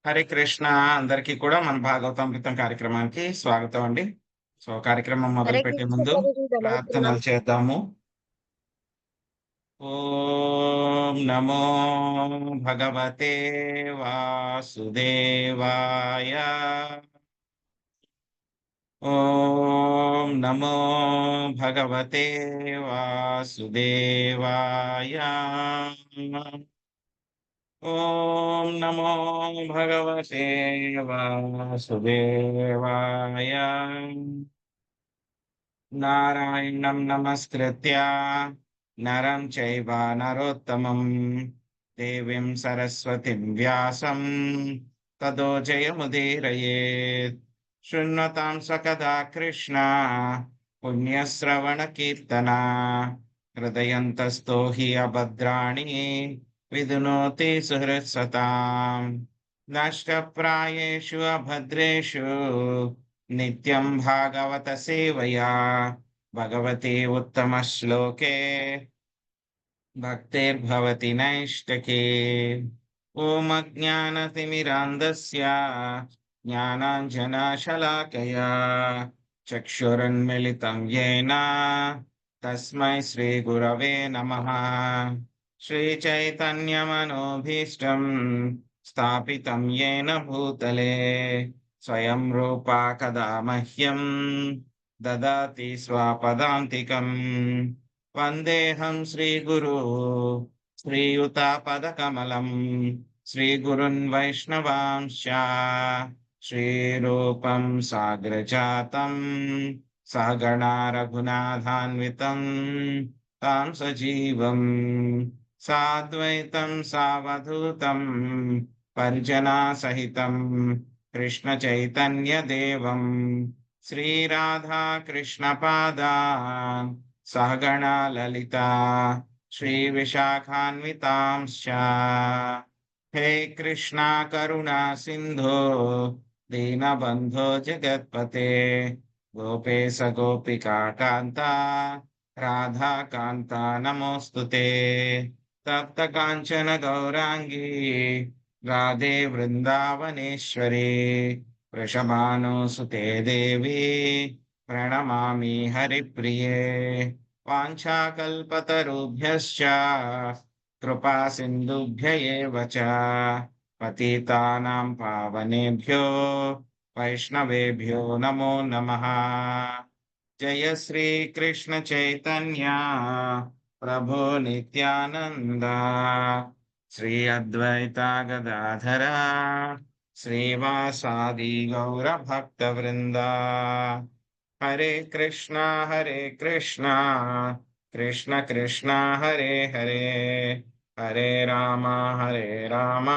హరే కృష్ణ. అందరికీ కూడా మన భాగవతామృతం కార్యక్రమానికి స్వాగతం అండి. కార్యక్రమం హరే మొదలుపెట్టే కృష్ణ ముందు ప్రభుజీ, దండవత్ ప్రార్థనలు ప్రణామం. చేద్దాము. ఓం నమో భగవతే వాసుదేవాయ. ఓం నమో భగవతే వాసుదేవాయ. ఓం నమో భగవతే వాసుదేవాయ. నారాయణం నమస్కృత్య నరం చైవ నరోత్తమం దేవీం సరస్వతిం వ్యాసం తదో జయముదీరయేత్. శృణ్వతాం సకదా కృష్ణ పుణ్యశ్రవణ కీర్తన హృదయంతస్థో హి అభద్రాణి విధునోతి సుహృత్సతాం. నష్టప్రాయేషు అభద్రేషు నిత్యం భాగవత సేవయా భగవతి ఉత్తమ శ్లోకే భక్తిర్భవతి నైష్టకే. ఓం అజ్ఞానతిమిరాంధస్య జ్ఞానాంజనశలాకయా చక్షురున్మిళితం యేన తస్మై శ్రీగురవే నమః. శ్రీచైతన్యమనోభీష్టం స్థాపితం యేన భూతలే స్వయం రూపా కదా మహ్యం దదాతి స్వపదాంతికం. వందేహం శ్రీగురు శ్రీయుతాపదకమలం శ్రీగురున్ వైష్ణవాంశ శ్రీరూపం సాగ్రజాతం సహగణా రఘునాథాన్వితం తాం సజీవం సాద్వైతం సావధూతం పరిజనా సహితం కృష్ణ చైతన్య దేవం శ్రీరాధా కృష్ణ పాదాన్ సహగణా లలితా శ్రీ విశాఖాన్వితాంశ్చ. హే కృష్ణ కరుణా సింధో దీనబంధో జగత్పతే గోపేశ గోపికా కాంత రాధా కాంత నమోస్తుతే. తప్త కాంచన గౌరాంగీ రాధే వృందావనేశ్వరి వృషభానుసుతే దేవి ప్రణమామి హరిప్రియే. వాంఛాకల్పతరుభ్యశ్చ కృపా సింధుభ్య ఏవ చ పతితానాం పావనేభ్యో వైష్ణవేభ్యో నమో నమః. జయ శ్రీ కృష్ణ చైతన్య ప్రభో నిత్యానంద శ్రీ అద్వైత గదాధర శ్రీవాసాది గౌర భక్త వృంద. హరే కృష్ణ కృష్ణ కృష్ణ హరే హరే హరే రామ రామ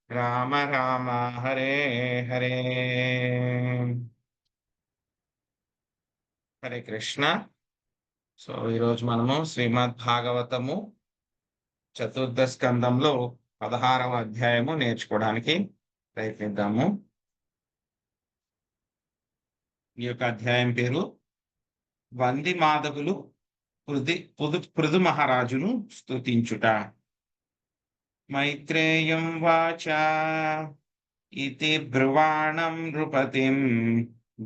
రామ రామ హరే హరే. హరే కృష్ణ. ఈరోజు మనము శ్రీమద్ భాగవతము చతుర్థ స్కందంలో 16వ అధ్యాయము నేర్చుకోవడానికి ప్రయత్నిద్దాము. ఈ యొక్క అధ్యాయం పేరు వంది మాధవులు పృథు మహారాజును స్తుతించుట. మైత్రేయం వాచ ఇతి బ్రువాణం నృపతిం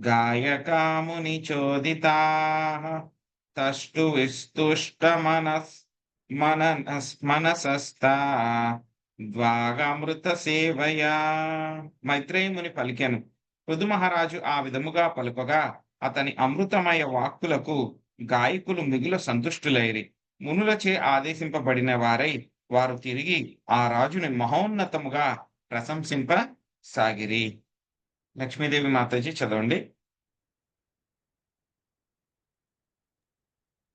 గాయకాముని చోదితాః తష్టు విస్తుష్ట మనసస్తా ద్వాగమృత సేవయా. మైత్రేయముని పలికెను. పృథు మహారాజు ఆ విధముగా పలుకగా అతని అమృతమయ వాక్కులకు గాయకులు మిగుల సంతుష్టులైరి. మునులచే ఆదేశింపబడిన వారై వారు తిరిగి ఆ రాజుని మహోన్నతముగా ప్రశంసింపసాగిరి. లక్ష్మీదేవి మాతాజీ చదవండి.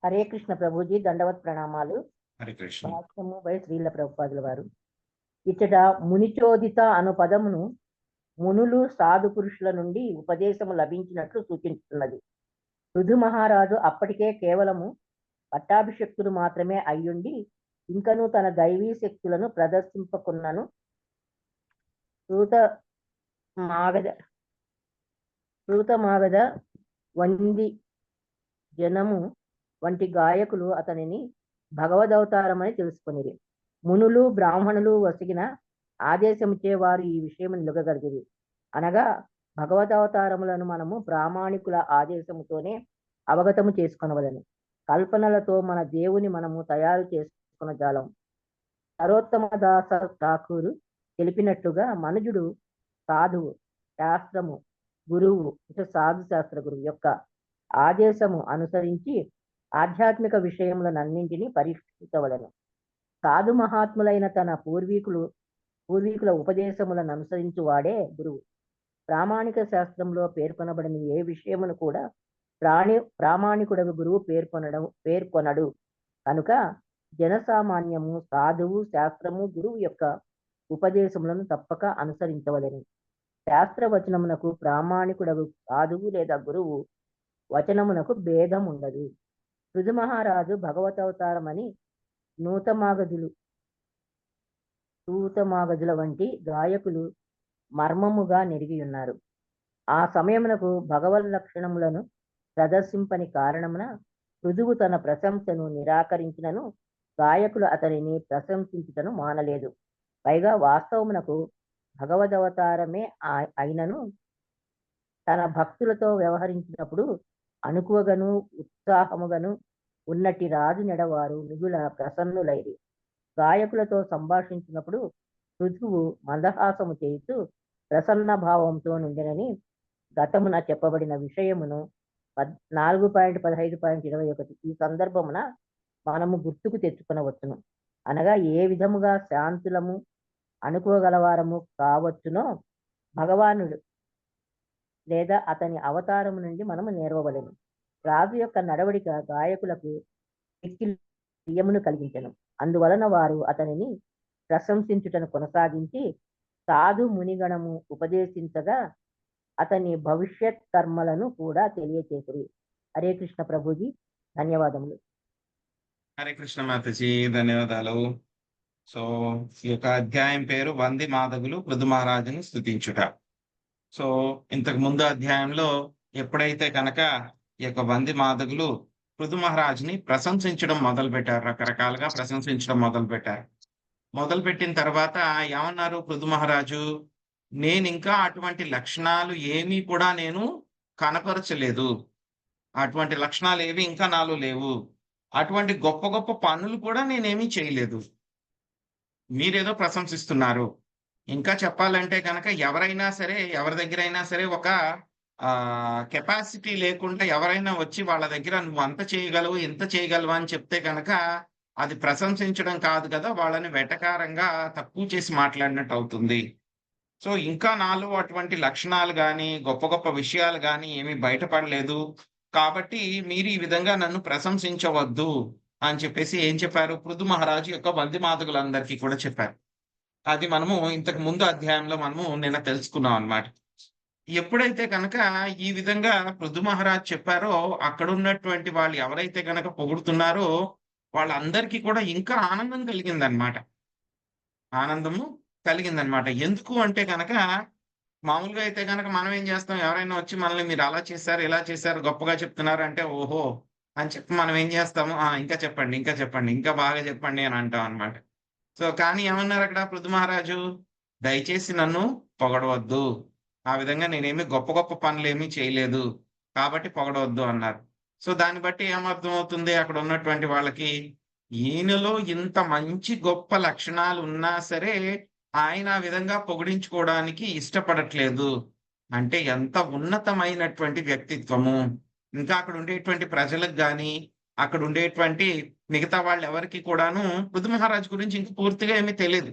హరే కృష్ణ ప్రభుజీ, దండవత్ ప్రణామాలు. హరే కృష్ణ. భాష్యము బై శ్రీల ప్రభుపాదుల వారు. ఇచ్చట మునిచోదిత అను పదమును మునులు సాధు పురుషుల నుండి ఉపదేశము లభించినట్లు సూచించుతున్నది. పృథు మహారాజు అప్పటికే కేవలము పట్టాభిషక్తుడు మాత్రమే అయ్యుండి ఇంకనూ తన దైవీ శక్తులను ప్రదర్శింపకున్నను. సూతమాగధ వంది జనము వంటి గాయకులు అతనిని భగవదవతారమని తెలుసుకొనిరి. మునులు బ్రాహ్మణులు వసిగిన ఆదేశమిచ్చే వారు ఈ విషయం నిలగగలిగేది. అనగా భగవదవతారములను మనము ప్రామాణికుల ఆదేశముతోనే అవగతము చేసుకొనవలెను. కల్పనలతో మన దేవుని మనము తయారు చేసుకొనజాలము. సరోత్తమదాస ఠాకూరు తెలిపినట్లుగా మనుజుడు సాధువు, శాస్త్రము, గురువు సాధు శాస్త్ర గురువు యొక్క ఆదేశము అనుసరించి ఆధ్యాత్మిక విషయములనన్నింటినీ పరీక్షించవలెను. సాధు మహాత్ములైన తన పూర్వీకుల ఉపదేశములను అనుసరించు వాడే గురువు. ప్రామాణిక శాస్త్రంలో పేర్కొనబడిన ఏ విషయమును కూడా ప్రామాణికుడగు గురువు పేర్కొనడు. కనుక జనసామాన్యము సాధువు, శాస్త్రము, గురువు యొక్క ఉపదేశములను తప్పక అనుసరించవలెను. శాస్త్ర వచనమునకు ప్రామాణికుడగు సాధువు లేదా గురువు వచనమునకు భేదం ఉండదు. పృథు మహారాజు భగవతవతారమని తూతమాగజుల వంటి గాయకులు మర్మముగా నెరిగి ఉన్నారు. ఆ సమయమునకు భగవద్ లక్షణములను ప్రదర్శింపని కారణమున పృథువు తన ప్రశంసను నిరాకరించినను గాయకులు అతనిని ప్రశంసించుటను మానలేదు. పైగా వాస్తవమునకు భగవదవతారమే అయినను తన భక్తులతో వ్యవహరించినప్పుడు అణుకువగను ఉత్సాహముగను ఉన్నట్టి రాజు నెడవారు మిగుల ప్రసన్నులైరి. గాయకులతో సంభాషించినప్పుడు పృథువు మందహాసము చేయుచు ప్రసన్న భావంతో నుండినని గతమున చెప్పబడిన విషయమును 4.15.21 ఈ సందర్భమున మనము గుర్తుకు తెచ్చుకొనవచ్చును. అనగా ఏ విధముగా శాంతులము అనుకోగలవారము కావచ్చునో భగవానుడు లేదా అతని అవతారము నుండి మనము నేర్వవలెను. రాజు యొక్క నడవడిక గాయకులకు ప్రియమును కలిగించెను. అందువలన వారు అతనిని ప్రశంసించుటను కొనసాగించి సాధు మునిగణము ఉపదేశించగా అతని భవిష్యత్ కర్మలను కూడా తెలియచేసిరి. హరే కృష్ణ ప్రభుజీ, ధన్యవాదములు. హరే కృష్ణ మాతాజీ, ధన్యవాదాలు. సో ఈ యొక్క అధ్యాయం పేరు వంది మాధవులు పృథు మహారాజుని స్తుతించుట. సో ఇంతకు ముందు అధ్యాయంలో ఎప్పుడైతే కనుక ఈ యొక్క వంది మాధవులు పృథు మహారాజుని ప్రశంసించడం మొదలు పెట్టారు, రకరకాలుగా ప్రశంసించడం మొదలు పెట్టారు. మొదలుపెట్టిన తర్వాత ఏమన్నారు పృథు మహారాజు, నేను ఇంకా అటువంటి లక్షణాలు ఏమీ కూడా నేను కనపరచలేదు, అటువంటి లక్షణాలు ఏవి ఇంకా నాలో లేవు, అటువంటి గొప్ప గొప్ప పనులు కూడా నేనేమీ చేయలేదు, మీరేదో ప్రశంసిస్తున్నారు. ఇంకా చెప్పాలంటే కనుక ఎవరైనా సరే, ఎవరి దగ్గరైనా సరే ఒక కెపాసిటీ లేకుండా ఎవరైనా వచ్చి వాళ్ళ దగ్గర నువ్వు అంత చేయగలవు ఇంత చేయగలవు అని చెప్తే కనుక అది ప్రశంసించడం కాదు కదా, వాళ్ళని వెటకారంగా తక్కువ చేసి మాట్లాడినట్టు అవుతుంది. సో ఇంకా నాలో అటువంటి లక్షణాలు గాని గొప్ప గొప్ప విషయాలు గాని ఏమీ బయటపడలేదు, కాబట్టి మీరు ఈ విధంగా నన్ను ప్రశంసించవద్దు అని చెప్పేసి ఏం చెప్పారు, పృథు మహారాజు యొక్క వంది మాధవులందరికీ కూడా చెప్పారు. అది మనము ఇంతకు ముందు అధ్యాయంలో మనము నిన్న తెలుసుకున్నాం అన్నమాట. ఎప్పుడైతే కనుక ఈ విధంగా పృథు మహారాజ్ చెప్పారో అక్కడ ఉన్నటువంటి వాళ్ళు ఎవరైతే కనుక పొగుడుతున్నారో వాళ్ళందరికీ కూడా ఇంకా ఆనందం కలిగిందనమాట. ఆనందము కలిగిందనమాట. ఎందుకు అంటే కనుక మామూలుగా అయితే కనుక మనం ఏం చేస్తాం, ఎవరైనా వచ్చి మనల్ని మీరు అలా చేశారు ఇలా చేశారు గొప్పగా చెప్తున్నారు అంటే ఓహో అని చెప్పి మనం ఏం చేస్తాము, ఇంకా చెప్పండి ఇంకా చెప్పండి ఇంకా బాగా చెప్పండి అని అంటాం అనమాట. సో కానీ ఏమన్నారు అక్కడ పృథు మహారాజు, దయచేసి నన్ను పొగడవద్దు, ఆ విధంగా నేనేమి గొప్ప గొప్ప పనులు ఏమీ చేయలేదు కాబట్టి పొగడవద్దు అన్నారు. సో దాన్ని బట్టి ఏమర్థం అవుతుంది అక్కడ ఉన్నటువంటి వాళ్ళకి, ఈయనలో ఇంత మంచి గొప్ప లక్షణాలు ఉన్నా సరే ఆయన ఆ విధంగా పొగిడించుకోవడానికి ఇష్టపడట్లేదు అంటే ఎంత ఉన్నతమైనటువంటి వ్యక్తిత్వము. ఇంకా అక్కడ ఉండేటువంటి ప్రజలకు గాని అక్కడ ఉండేటువంటి మిగతా వాళ్ళు ఎవరికి కూడాను పృథు మహారాజు గురించి ఇంక పూర్తిగా ఏమీ తెలియదు.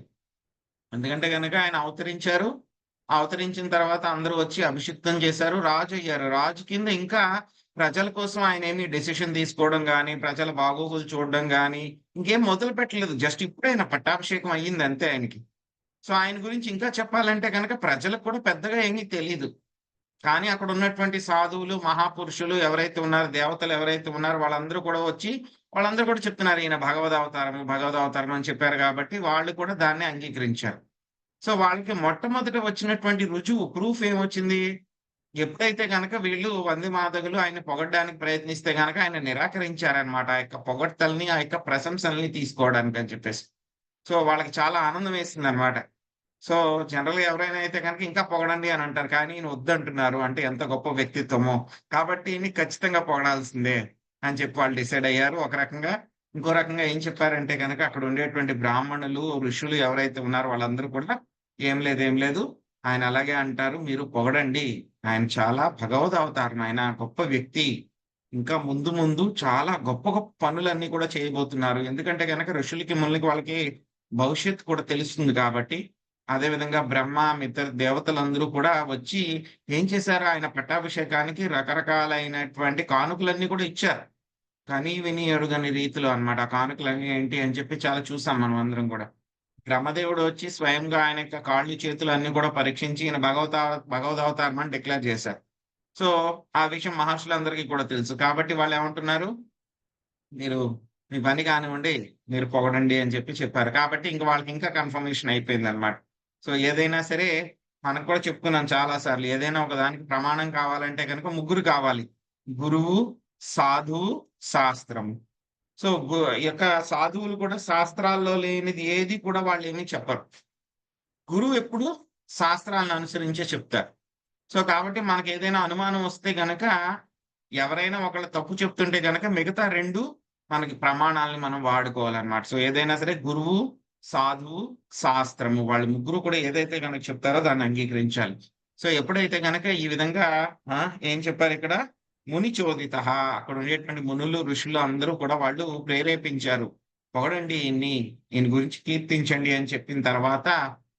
ఎందుకంటే కనుక ఆయన అవతరించారు, అవతరించిన తర్వాత అందరూ వచ్చి అభిషిక్తం చేశారు, రాజు అయ్యారు. రాజు కింద ఇంకా ప్రజల కోసం ఆయన ఏమి డెసిషన్ తీసుకోవడం గాని ప్రజల బాగోగులు చూడడం గాని ఇంకేం మొదలు పెట్టలేదు. జస్ట్ ఇప్పుడే ఆయన పట్టాభిషేకం అయ్యింది అంతే ఆయనకి. సో ఆయన గురించి ఇంకా చెప్పాలంటే కనుక ప్రజలకు కూడా పెద్దగా ఏమీ తెలీదు. కానీ అక్కడ ఉన్నటువంటి సాధువులు మహాపురుషులు ఎవరైతే ఉన్నారో, దేవతలు ఎవరైతే ఉన్నారో వాళ్ళందరూ కూడా వచ్చి వాళ్ళందరూ కూడా చెప్తున్నారు ఈయన భగవదవతారం అని చెప్పారు కాబట్టి వాళ్ళు కూడా దాన్ని అంగీకరించారు. సో వాళ్ళకి మొట్టమొదట వచ్చినటువంటి రుజువు ప్రూఫ్ ఏమొచ్చింది, ఎప్పుడైతే గనక వీళ్ళు వంది మాధవులు ఆయన పొగడ్డానికి ప్రయత్నిస్తే గనక ఆయన నిరాకరించారనమాట. ఆ యొక్క పొగడ్తల్ని ఆ యొక్క ప్రశంసల్ని తీసుకోవడానికి అని చెప్పేసి. సో వాళ్ళకి చాలా ఆనందం వేసింది అనమాట. సో జనరల్‌గా ఎవరైనా అయితే గనుక ఇంకా పొగడండి అని అంటారు. కానీ ఈయన వద్దంటున్నారు. అంటే ఎంత గొప్ప వ్యక్తిత్వమో. కాబట్టి ఈయన్ని ఖచ్చితంగా పొగడాల్సిందే అని చెప్పి వాళ్ళు డిసైడ్ అయ్యారు. ఒక రకంగా. ఇంకో రకంగా ఏం చెప్పారంటే గనక అక్కడ ఉండేటువంటి బ్రాహ్మణులు, ఋషులు ఎవరైతే ఉన్నారో వాళ్ళందరూ కూడా ఏం లేదు. ఆయన అలాగే అంటారు. మీరు పొగడండి. ఆయన చాలా భగవద్ అవతారం. ఆయన గొప్ప వ్యక్తి. ఇంకా ముందు ముందు చాలా గొప్ప గొప్ప పనులన్నీ కూడా చేయబోతున్నారు. ఎందుకంటే గనక ఋషులకి, మునులకి వాళ్ళకి భవిష్యత్తు కూడా తెలుస్తుంది కాబట్టి అదే విధంగా బ్రహ్మ, మిత్ర దేవతలందరూ కూడా వచ్చి ఏం చేశారు? ఆయన పట్టాభిషేకానికి రకరకాలైనటువంటి కానుకలన్నీ కూడా ఇచ్చారు. కని విని ఎరుగని రీతిలో అన్నమాట. ఆ కానుకలన్నీ ఏంటి అని చెప్పి చాలా చూసాం మనం అందరం కూడా. బ్రహ్మదేవుడు వచ్చి స్వయంగా ఆయన యొక్క కాళ్ళు, చేతులు అన్నీ కూడా పరీక్షించి ఈయన భగవదవతారం అని డిక్లేర్ చేశారు. సో, ఆ విషయం మహర్షులందరికీ కూడా తెలుసు. కాబట్టి వాళ్ళేమంటున్నారు? మీరు మీ పని కానివ్వండి, మీరు పొగడండి అని చెప్పి చెప్పారు. కాబట్టి ఇంక వాళ్ళకి ఇంకా కన్ఫర్మేషన్ అయిపోయిందన్నమాట. సో, ఏదైనా సరే మనకు కూడా చెప్పుకున్నాం చాలా సార్లు. ఏదైనా ఒక దానికి ప్రమాణం కావాలంటే గనుక ముగ్గురు కావాలి. గురువు, సాధువు, శాస్త్రము. సో, ఈ యొక్క సాధువులు కూడా శాస్త్రాల్లో లేనిది ఏది కూడా వాళ్ళేమి చెప్పరు. గురువు ఎప్పుడు శాస్త్రాలను అనుసరించే చెప్తారు. సో, కాబట్టి మనకేదైనా అనుమానం వస్తే గనక, ఎవరైనా ఒకళ్ళు తప్పు చెప్తుంటే గనక మిగతా 2 మనకి ప్రమాణాలని మనం వాడుకోవాలన్నమాట. సో, ఏదైనా సరే గురువు, సాధువు, శాస్త్రము వాళ్ళు ముగ్గురు కూడా ఏదైతే గనక చెప్తారో దాన్ని అంగీకరించాలి. సో, ఎప్పుడైతే గనక ఈ విధంగా ఆ! ఏం చెప్పారిక్కడ? ముని చోదితః అక్కడ ఉండేటువంటి మునులు, ఋషులు అందరూ కూడా వాళ్ళు ప్రేరేపించారు. పొగడండి ఈయన్ని, ఈయన గురించి కీర్తించండి అని చెప్పిన తర్వాత,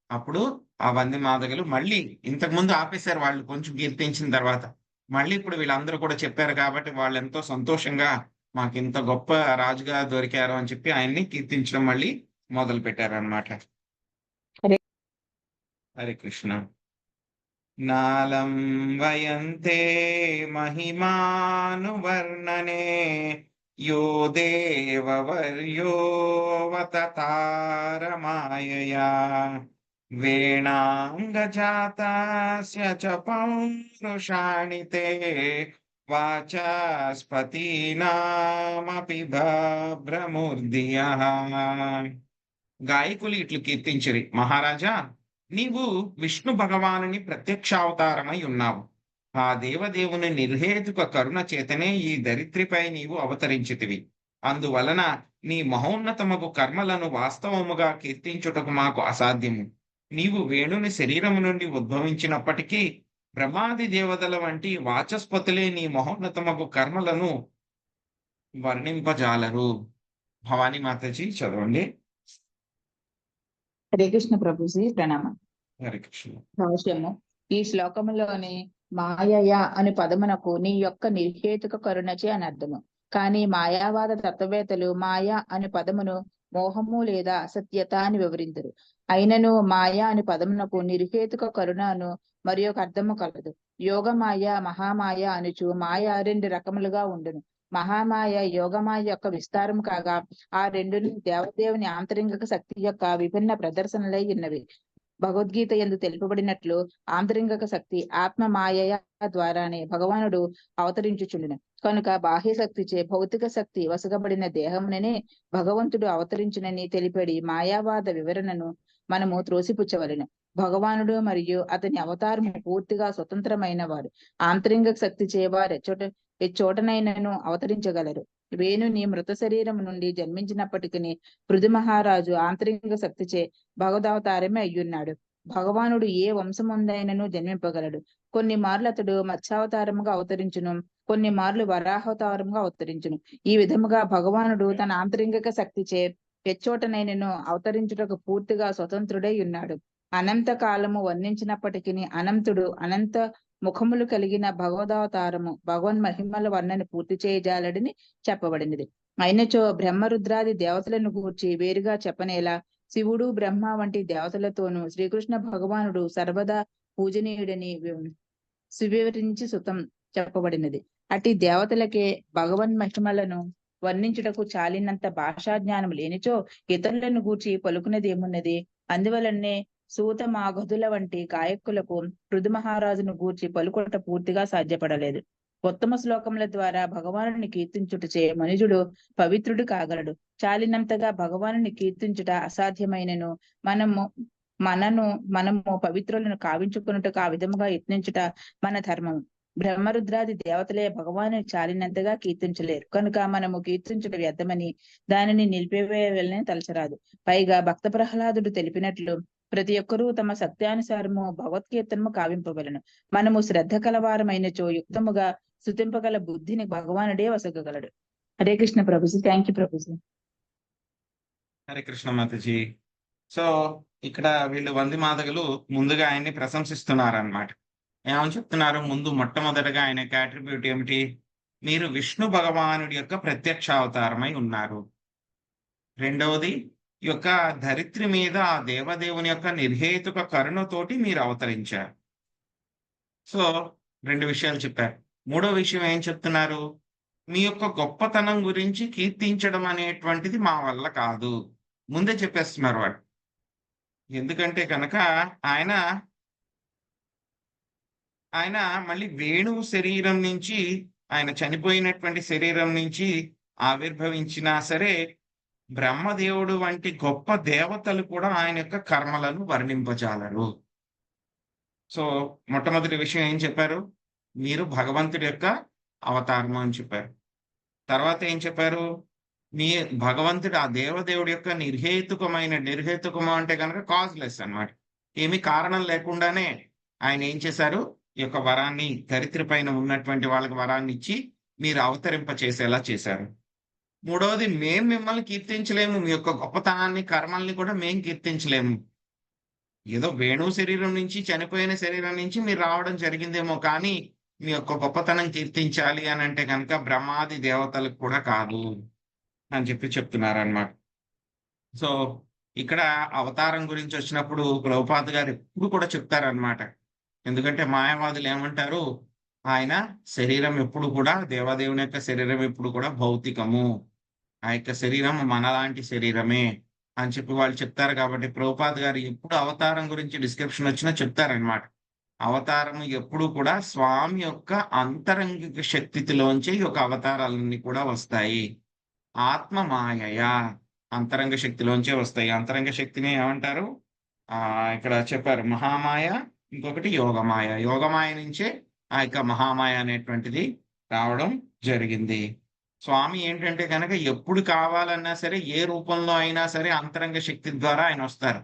అప్పుడు ఆ వంది మాదిగలు మళ్ళీ ఇంతకుముందు ఆపేశారు వాళ్ళు కొంచెం కీర్తించిన తర్వాత. మళ్ళీ ఇప్పుడు వీళ్ళందరూ కూడా చెప్పారు కాబట్టి వాళ్ళెంతో సంతోషంగా మాకింత గొప్ప రాజుగా దొరికారు అని చెప్పి ఆయన్ని కీర్తించడం మళ్ళీ మొదలుపెట్టారన్నమాట. హరే హరే కృష్ణ. నాలం వయంతే మహిమానువర్ణనే యో దేవవర్యోవతతార మాయయా వేణాంగజాతాస్య చ పౌరుషాణి తే వాచస్పతీనామపి భ్రమూర్ధియః. గాయకులు ఇట్లు కీర్తించిరి, మహారాజా నీవు విష్ణు భగవానుని ప్రత్యక్షావతారమై ఉన్నావు. ఆ దేవదేవుని నిర్హేతుక కరుణ చేతనే ఈ దరిద్రిపై నీవు అవతరించితివి. అందువలన నీ మహోన్నతమగు కర్మలను వాస్తవముగా కీర్తించుటకు మాకు అసాధ్యము. నీవు వేణుని శరీరము నుండి ఉద్భవించినప్పటికీ బ్రహ్మాది దేవతల వంటి వాచస్పతులే నీ మహోన్నతమగు కర్మలను వర్ణింపజాలరు. భవానీ మాతాజీ చదవండి. హరే కృష్ణ ప్రభుజీ ప్రణామం. హరే కృష్ణ. భాష్యము. ఈ శ్లోకములోని మాయయ అనే పదమునకు నీ యొక్క నిర్హేతుక కరుణచే అని అర్థము. కానీ మాయావాద తత్వవేత్తలు మాయ అనే పదమును మోహము లేదా అసత్యత అని వివరించరు. అయినను మాయ అనే పదమునకు నిర్హేతుక కరుణను మరి ఒక అర్థము కలదు. యోగమాయ, మహామాయ అనుచు మాయ 2 రకములుగా ఉండును. మహామాయ యోగమాయ యొక్క విస్తారం కాగా ఆ రెండును దేవదేవుని ఆంతరింగిక శక్తి యొక్క విభిన్న ప్రదర్శనలై ఉన్నవి. భగవద్గీత యందు తెలుపబడినట్లు ఆంతరింగిక శక్తి ఆత్మ మాయ ద్వారానే భగవానుడు అవతరించుచుండును. కనుక బాహ్య శక్తిచే భౌతిక శక్తి వసగబడిన దేహముననే భగవంతుడు అవతరించునని తెలిపడి మాయావాద వివరణను మనము త్రోసిపుచ్చవలెను. భగవానుడు మరియు అతని అవతారము పూర్తిగా స్వతంత్రమైన వారు. ఆంతరింగిక శక్తి చేవారు ఎచ్చోటనైనను అవతరించగలరు. వేణుని మృత శరీరం నుండి జన్మించినప్పటికీ పృథు మహారాజు ఆంతరింగిక శక్తిచే భగవదవతారమే అయ్యున్నాడు. భగవానుడు ఏ వంశముందైనను జన్మింపగలడు. కొన్ని మార్లు అతడు మత్స్యావతారముగా అవతరించును, కొన్ని మార్లు వరాహవతారముగా అవతరించును. ఈ విధముగా భగవానుడు తన ఆంతరింగిక శక్తిచే ఎచ్చోటనైనను అవతరించుటకు పూర్తిగా స్వతంత్రుడై ఉన్నాడు. అనంత కాలము వర్ణించినప్పటికీ అనంతుడు అనంత ముఖములు కలిగిన భగవదవతారము భగవన్ మహిమల వర్ణని పూర్తి చేయజాలడని చెప్పబడినది. అయినచో బ్రహ్మరుద్రాది దేవతలను గూర్చి వేరుగా చెప్పనేలా శివుడు, బ్రహ్మ వంటి దేవతలతోనూ శ్రీకృష్ణ భగవానుడు సర్వదా పూజనీయుడని సువివరించి సుతం చెప్పబడినది. అట్టి దేవతలకే భగవన్ మహిమలను వర్ణించుటకు చాలినంత భాషా జ్ఞానం లేనిచో ఇతరులను గూర్చి పలుకున్నది ఏమున్నది? అందువలనే సూత మాగధుల వంటి గాయకులకు పృథు మహారాజును గూర్చి పలుకుట పూర్తిగా సాధ్యపడలేదు. ఉత్తమ శ్లోకముల ద్వారా భగవానుని కీర్తించుటచే మనుజుడు పవిత్రుడు కాగలడు. చాలినంతగా భగవానుని కీర్తించుట అసాధ్యమైనను మనము మనము పవిత్రులను కావించుకున్నట్టుకు ఆ విధముగా యత్నించుట మన ధర్మము. బ్రహ్మరుద్రాది దేవతలే భగవాను చాలినంతగా కీర్తించలేరు కనుక మనము కీర్తించుట వ్యర్థమని దానిని నిలిపివేయాలని తలచరాదు. పైగా భక్త ప్రహ్లాదుడు తెలిపినట్లు ప్రతి ఒక్కరూ తమ సత్యానుసారము భగవత్కీర్తనము కావింపవలను. మనము శ్రద్ధ కలవారమైనచో యుక్తముగా స్తుతింపగల బుద్ధిని భగవానుడే వసగగలడు. హరే కృష్ణ ప్రభుజీ. Thank you Prabhuji. Hare Krishna Mataji. So ఇక్కడ వీళ్ళు వంది మాతలు ముందుగా ఆయన్ని ప్రశంసిస్తున్నారు అన్నమాట. ఏమని చెప్తున్నారు? ముందు మొట్టమొదటిగా ఆయన యొక్క అట్రిబ్యూట్ ఏమిటి? మీరు విష్ణు భగవానుడి యొక్క ప్రత్యక్ష అవతారమై ఉన్నారు. రెండవది, ఈ యొక్క ధరిత్రి మీద ఆ దేవదేవుని యొక్క నిర్హేతుక కరుణతోటి మీరు అవతరించారు. సో 2 విషయాలు చెప్పారు. మూడో విషయం ఏం చెప్తున్నారు? మీ యొక్క గొప్పతనం గురించి కీర్తించడం అనేటువంటిది మా వల్ల కాదు. ముందే చెప్పేస్తున్నారు వాడు. ఎందుకంటే కనుక ఆయన మళ్ళీ వేణువు శరీరం నుంచి, ఆయన చనిపోయినటువంటి శరీరం నుంచి ఆవిర్భవించినా సరే బ్రహ్మదేవుడు వంటి గొప్ప దేవతలు కూడా ఆయన యొక్క కర్మలను వర్ణింపజాలరు. సో మొట్టమొదటి విషయం ఏం చెప్పారు? మీరు భగవంతుడి యొక్క అవతారము అని చెప్పారు. తర్వాత ఏం చెప్పారు? మీ భగవంతుడు ఆ దేవదేవుడి యొక్క నిర్హేతుకము అంటే కనుక కాజ్లెస్ అన్నమాట. ఏమి కారణం లేకుండానే ఆయన ఏం చేశారు? ఈ యొక్క వరాన్ని ధరిత్రి పైన ఉన్నటువంటి వాళ్ళకి వరాన్ని ఇచ్చి మీరు అవతరింప చేసేలా చేశారు. మూడవది, మేం మిమ్మల్ని కీర్తించలేము. మీ యొక్క గొప్పతనాన్ని, కర్మల్ని కూడా మేం కీర్తించలేము. ఏదో వేణువు శరీరం నుంచి, చనిపోయిన శరీరం నుంచి మీరు రావడం జరిగిందేమో కానీ మీ యొక్క గొప్పతనం కీర్తించాలి అని అంటే కనుక బ్రహ్మాది దేవతలకు కూడా కాదు అని చెప్తున్నారన్నమాట. సో ఇక్కడ అవతారం గురించి వచ్చినప్పుడు ప్రభుపాద గారు ఎప్పుడు కూడా చెప్తారన్నమాట. ఎందుకంటే మాయావాదులు ఏమంటారు? ఆయన శరీరం ఎప్పుడు కూడా, దేవదేవుని యొక్క శరీరం ఎప్పుడు కూడా భౌతికము, ఆ యొక్క శరీరం మనలాంటి శరీరమే అని చెప్పి వాళ్ళు చెప్తారు. కాబట్టి ప్రభుపాద గారు ఎప్పుడు అవతారం గురించి డిస్క్రిప్షన్ వచ్చినా చెప్తారనమాట. అవతారం ఎప్పుడు కూడా స్వామి యొక్క అంతరంగిక శక్తిలోంచి ఈ యొక్క అవతారాలన్నీ కూడా వస్తాయి. ఆత్మ మాయయ అంతరంగ శక్తిలోంచే వస్తాయి. అంతరంగ శక్తిని ఏమంటారు? ఇక్కడ చెప్పారు మహామాయ, ఇంకొకటి యోగమాయ. యోగమాయ నుంచే ఆ యొక్క మహామాయ అనేటువంటిది రావడం జరిగింది. స్వామి ఏంటంటే కనుక ఎప్పుడు కావాలన్నా సరే, ఏ రూపంలో అయినా సరే అంతరంగ శక్తి ద్వారా ఆయన వస్తారు.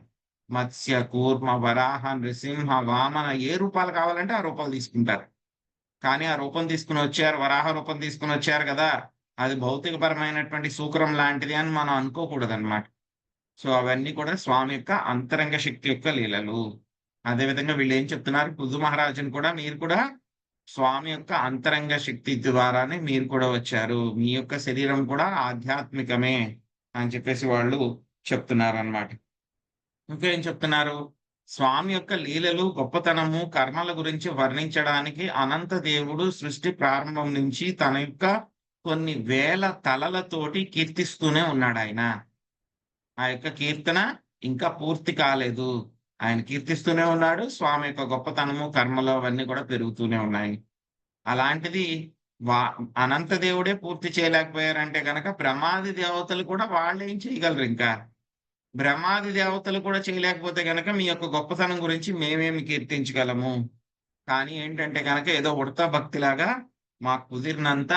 మత్స్య, కూర్మ, వరాహ, నృసింహ, వామన, ఏ రూపాలు కావాలంటే ఆ రూపాలు తీసుకుంటారు. కానీ ఆ రూపం తీసుకుని వచ్చారు, వరాహ రూపం తీసుకుని వచ్చారు కదా, అది భౌతికపరమైనటువంటి సూకరం లాంటిది అని మనం అనుకోకూడదు అనమాట. సో అవన్నీ కూడా స్వామి యొక్క అంతరంగ శక్తి యొక్క లీలలు. అదేవిధంగా వీళ్ళు ఏం చెప్తున్నారు? పృథు మహారాజుని కూడా, మీరు కూడా స్వామి యొక్క అంతరంగ శక్తి ద్వారానే మీరు కూడా వచ్చారు, మీ యొక్క శరీరం కూడా ఆధ్యాత్మికమే అని చెప్పేసి వాళ్ళు చెప్తున్నారు అన్నమాట. ఇంకా ఏం చెప్తున్నారు? స్వామి యొక్క లీలలు, గొప్పతనము, కర్మల గురించి వర్ణించడానికి అనంత దేవుడు సృష్టి ప్రారంభం నుంచి తన యొక్క కొన్ని వేల తలలతోటి కీర్తిస్తూనే ఉన్నాడు ఆయన. ఆ యొక్క కీర్తన ఇంకా పూర్తి కాలేదు. ఆయన కీర్తిస్తూనే ఉన్నాడు. స్వామి యొక్క గొప్పతనము, కర్మలు అవన్నీ కూడా పెరుగుతూనే ఉన్నాయి. అలాంటిది అనంత దేవుడే పూర్తి చేయలేకపోయారంటే కనుక బ్రహ్మాది దేవతలు కూడా వాళ్ళు ఏం చేయగలరు? ఇంకా బ్రహ్మాది దేవతలు కూడా చేయలేకపోతే గనక మీ యొక్క గొప్పతనం గురించి మేమేమి కీర్తించగలము? కానీ ఏంటంటే కనుక ఏదో ఉడతా భక్తిలాగా మాకు కుదిరినంత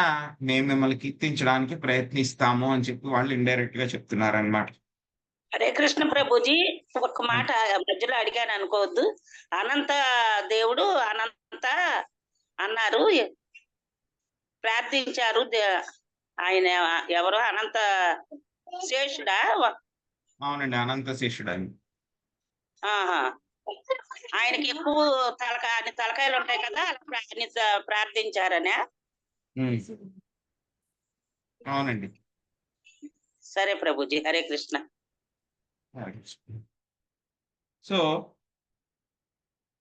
మేము మిమ్మల్ని కీర్తించడానికి ప్రయత్నిస్తాము అని చెప్పి వాళ్ళు ఇండైరెక్ట్ గా చెప్తున్నారన్నమాట. హరే కృష్ణ ప్రభుజీ, ఒక మాట మధ్యలో అడిగాను అనుకోవద్దు. అనంత దేవుడు అనంత అన్నారు, ప్రార్థించారు. ఆయన ఎవరు? అనంత శేషుడా? అవునండి, అనంత శేషుడు ఆయన. ఆయనకి ఎక్కువ తలకాయలు ఉంటాయి కదా, ప్రార్థించారనే. అవునండి. సరే ప్రభుజీ, హరే కృష్ణ. సో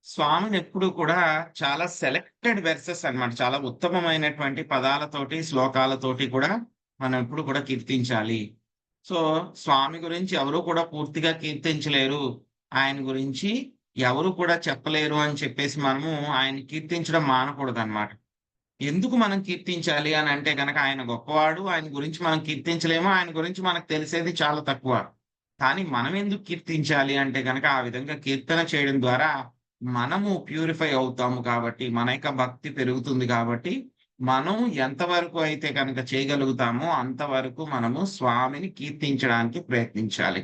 స్వామిని ఎప్పుడు కూడా చాలా సెలెక్టెడ్ వెర్సెస్ అన్నమాట, చాలా ఉత్తమమైనటువంటి పదాలతోటి, శ్లోకాలతోటి కూడా మనం ఎప్పుడు కూడా కీర్తించాలి. సో స్వామి గురించి ఎవరు కూడా పూర్తిగా కీర్తించలేరు, ఆయన గురించి ఎవరు కూడా చెప్పలేరు అని చెప్పేసి మనము ఆయన కీర్తించడం మానకూడదు అన్నమాట. ఎందుకు మనం కీర్తించాలి అని అంటే కనుక ఆయన గొప్పవాడు, ఆయన గురించి మనం కీర్తించలేము, ఆయన గురించి మనకు తెలిసేది చాలా తక్కువ. కానీ మనం ఎందుకు కీర్తించాలి అంటే కనుక ఆ విధంగా కీర్తన చేయడం ద్వారా మనము ప్యూరిఫై అవుతాము కాబట్టి, మన యొక్క భక్తి పెరుగుతుంది కాబట్టి, మనం ఎంతవరకు అయితే కనుక చేయగలుగుతామో అంతవరకు మనము స్వామిని కీర్తించడానికి ప్రయత్నించాలి.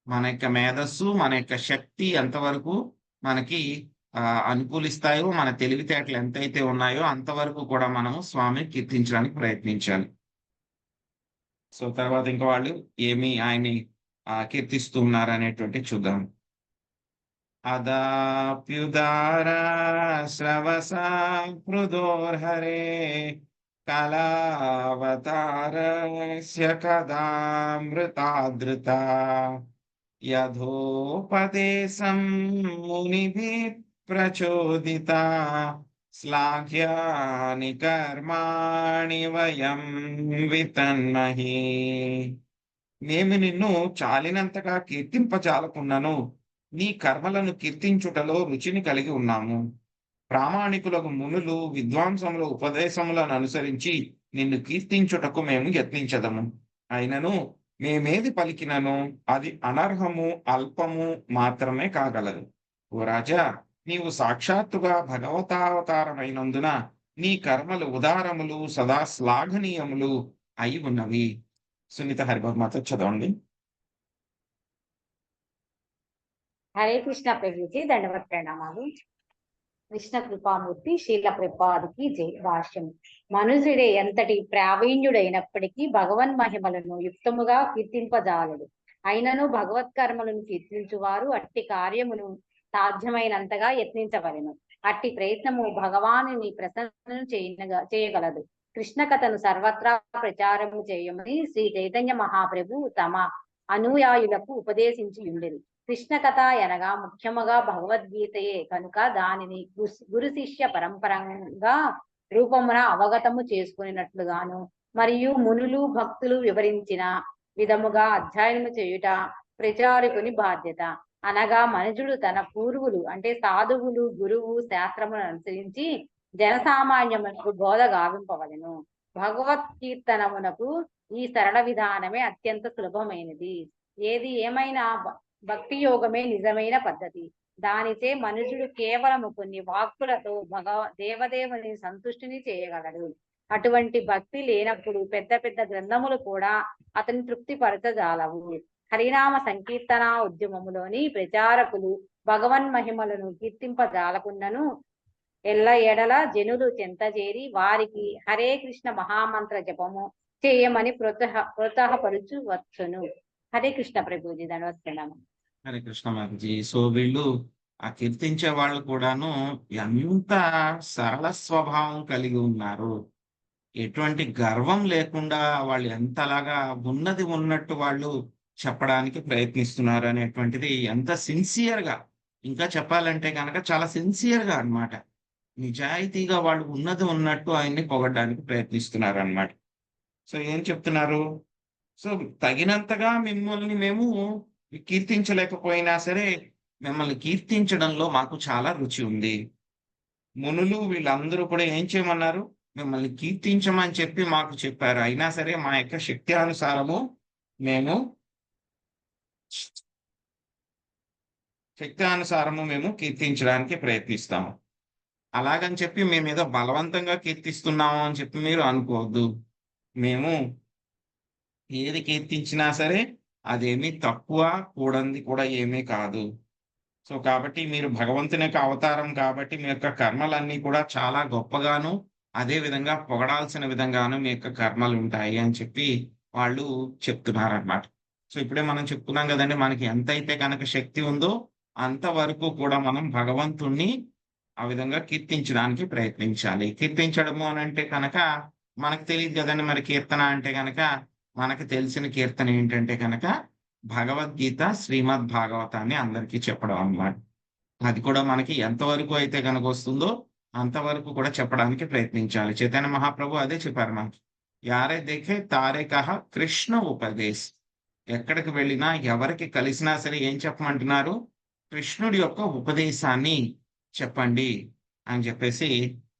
మన యొక్క మేధస్సు, మన యొక్క శక్తి ఎంతవరకు మనకి అనుకూలిస్తాయో, మన తెలివితేటలు ఎంతైతే ఉన్నాయో అంతవరకు కూడా మనము స్వామిని కీర్తించడానికి ప్రయత్నించాలి. సో తర్వాత ఇంకా వాళ్ళు ఏమి ఆయన్ని కీర్తిస్తూ ఉన్నారనేటువంటిది చూద్దాం. అదాప్యుదార శ్రవస మృదోర్హరే కళావతారస్య కదామృతాదృత యథోపదేశం మునిభిః ప్రచోదిత శ్లాఘ్యాని కర్మాణి వయం వితన్మహి. మేము నిన్ను చాలినంతగా కీర్తింపజాలకున్నను, నీ కర్మలను కీర్తించుటలో రుచిని కలిగి ఉన్నాము. ప్రామాణికులకు మునులు విద్వాంసముల ఉపదేశములను అనుసరించి నిన్ను కీర్తించుటకు మేము యత్నించదము. అయినను మేమేది పలికినను అది అనర్హము, అల్పము మాత్రమే కాగలదు. ఓ రాజా, నీవు సాక్షాత్తుగా భగవతావతారమైనందున నీ కర్మలు ఉదారములు, సదా శ్లాఘనీయములు అయి ఉన్నవి. సునీత హరిభగమాత చదవండి. హరే కృష్ణ ప్రభుజీ, దండవత్ ప్రణామాలు. కృష్ణ కృపామూర్తి శీల ప్రభుపాదికి జై. భాష్యం. మనుజుడే ఎంతటి ప్రావీణ్యుడైనప్పటికీ భగవన్ మహిమలను యుక్తముగా కీర్తింపజాలడు. అయినను భగవత్ కర్మలను కీర్తించువారు అట్టి కార్యమును సాధ్యమైనంతగా యత్నించవలెను. అట్టి ప్రయత్నము భగవానుని ప్రసన్నను చేయగలదు. కృష్ణ కథను సర్వత్రా ప్రచారము చేయమని శ్రీ చైతన్య మహాప్రభు తమ అనుయాయులకు ఉపదేశించి ఉండెను. కృష్ణ కథ అనగా ముఖ్యముగా భగవద్గీతయే కనుక దానిని గురు శిష్య పరంపరంగా రూపమున అవగతము చేసుకున్నట్లుగాను మరియు మునులు భక్తులు వివరించిన విధముగా అధ్యయనము చేయుట ప్రచారకుని బాధ్యత. అనగా మనుజుడు తన పూర్వులు అంటే సాధువులు, గురువు శాస్త్రమును అనుసరించి జనసామాన్యమునకు బోధ గావింపవలెను. భగవత్ కీర్తనమునకు ఈ సరళ విధానమే అత్యంత సులభమైనది. ఏది ఏమైనా భక్తి యోగమే నిజమైన పద్ధతి. దానిచే మనుషుడు కేవలము కొన్ని వాక్కులతో దేవదేవుని సంతుష్టిని చేయగలడు. అటువంటి భక్తి లేనప్పుడు పెద్ద పెద్ద గ్రంథములు కూడా అతని తృప్తిపరచజాలవు. హరినామ సంకీర్తన ఉద్యమములోని ప్రచారకులు భగవన్ మహిమలను కీర్తింపజాలకున్నను ఎల్ల ఎడల జనులు చెంతజేరి వారికి హరే కృష్ణ మహామంత్ర జపము చేయమని ప్రోత్సాహపరుచు వచ్చును. హరే కృష్ణ ప్రభుజీ, ధన్యవాద ప్రణామం. హరే కృష్ణ మాతాజీ. సో వీళ్ళు ఆ కీర్తించే వాళ్ళు కూడాను ఎంత సరళ స్వభావం కలిగి ఉన్నారు, ఎటువంటి గర్వం లేకుండా వాళ్ళు ఎంతలాగా ఉన్నది ఉన్నట్టు వాళ్ళు చెప్పడానికి ప్రయత్నిస్తున్నారు అనేటువంటిది ఎంత సిన్సియర్గా, ఇంకా చెప్పాలంటే కనుక చాలా సిన్సియర్గా అన్నమాట, నిజాయితీగా వాళ్ళు ఉన్నది ఉన్నట్టు ఆయన్ని పొగడడానికి ప్రయత్నిస్తున్నారు అన్నమాట. సో ఏం చెప్తున్నారు? సో తగినంతగా మిమ్మల్ని మేము కీర్తించలేకపోయినా సరే మిమ్మల్ని కీర్తించడంలో మాకు చాలా రుచి ఉంది. మునులు వీళ్ళందరూ కూడా ఏం చేయమన్నారు? మిమ్మల్ని కీర్తించమని చెప్పి మాకు చెప్పారు. అయినా సరే మా యొక్క శక్తి అనుసారము మేము కీర్తించడానికి ప్రయత్నిస్తాము. అలాగని చెప్పి మేము ఏదో బలవంతంగా కీర్తిస్తున్నాము అని చెప్పి మీరు అనుకోవద్దు. మేము ఏది కీర్తించినా సరే అదేమీ తక్కువ కూడంది కూడా ఏమీ కాదు. సో కాబట్టి మీరు భగవంతుని యొక్క అవతారం కాబట్టి మీ యొక్క కర్మలన్నీ కూడా చాలా గొప్పగాను, అదే విధంగా పొగడాల్సిన విధంగాను మీ యొక్క కర్మలు ఉంటాయి అని చెప్పి వాళ్ళు చెప్తున్నారన్నమాట. సో ఇప్పుడే మనం చెప్పుకున్నాం కదండి, మనకి ఎంతైతే కనుక శక్తి ఉందో అంతవరకు కూడా మనం భగవంతుణ్ణి ఆ విధంగా కీర్తించడానికి ప్రయత్నించాలి. కీర్తించడము అని అంటే కనుక మనకు తెలియదు కదండి, మరి కీర్తన అంటే కనుక మనకు తెలిసిన కీర్తన ఏంటంటే కనుక భగవద్గీత, శ్రీమద్ భాగవతాన్ని అందరికీ చెప్పడం అన్నమాట. అది కూడా మనకి ఎంతవరకు అయితే కనుక వస్తుందో అంతవరకు కూడా చెప్పడానికి ప్రయత్నించాలి. చైతన్య మహాప్రభు అదే చెప్పారు మనకి, యారే దేఖే తారే కహ కృష్ణ ఉపదేశ్. ఎక్కడికి వెళ్ళినా ఎవరికి కలిసినా సరే ఏం చెప్పమంటున్నారు? కృష్ణుడి యొక్క ఉపదేశాన్ని చెప్పండి అని చెప్పేసి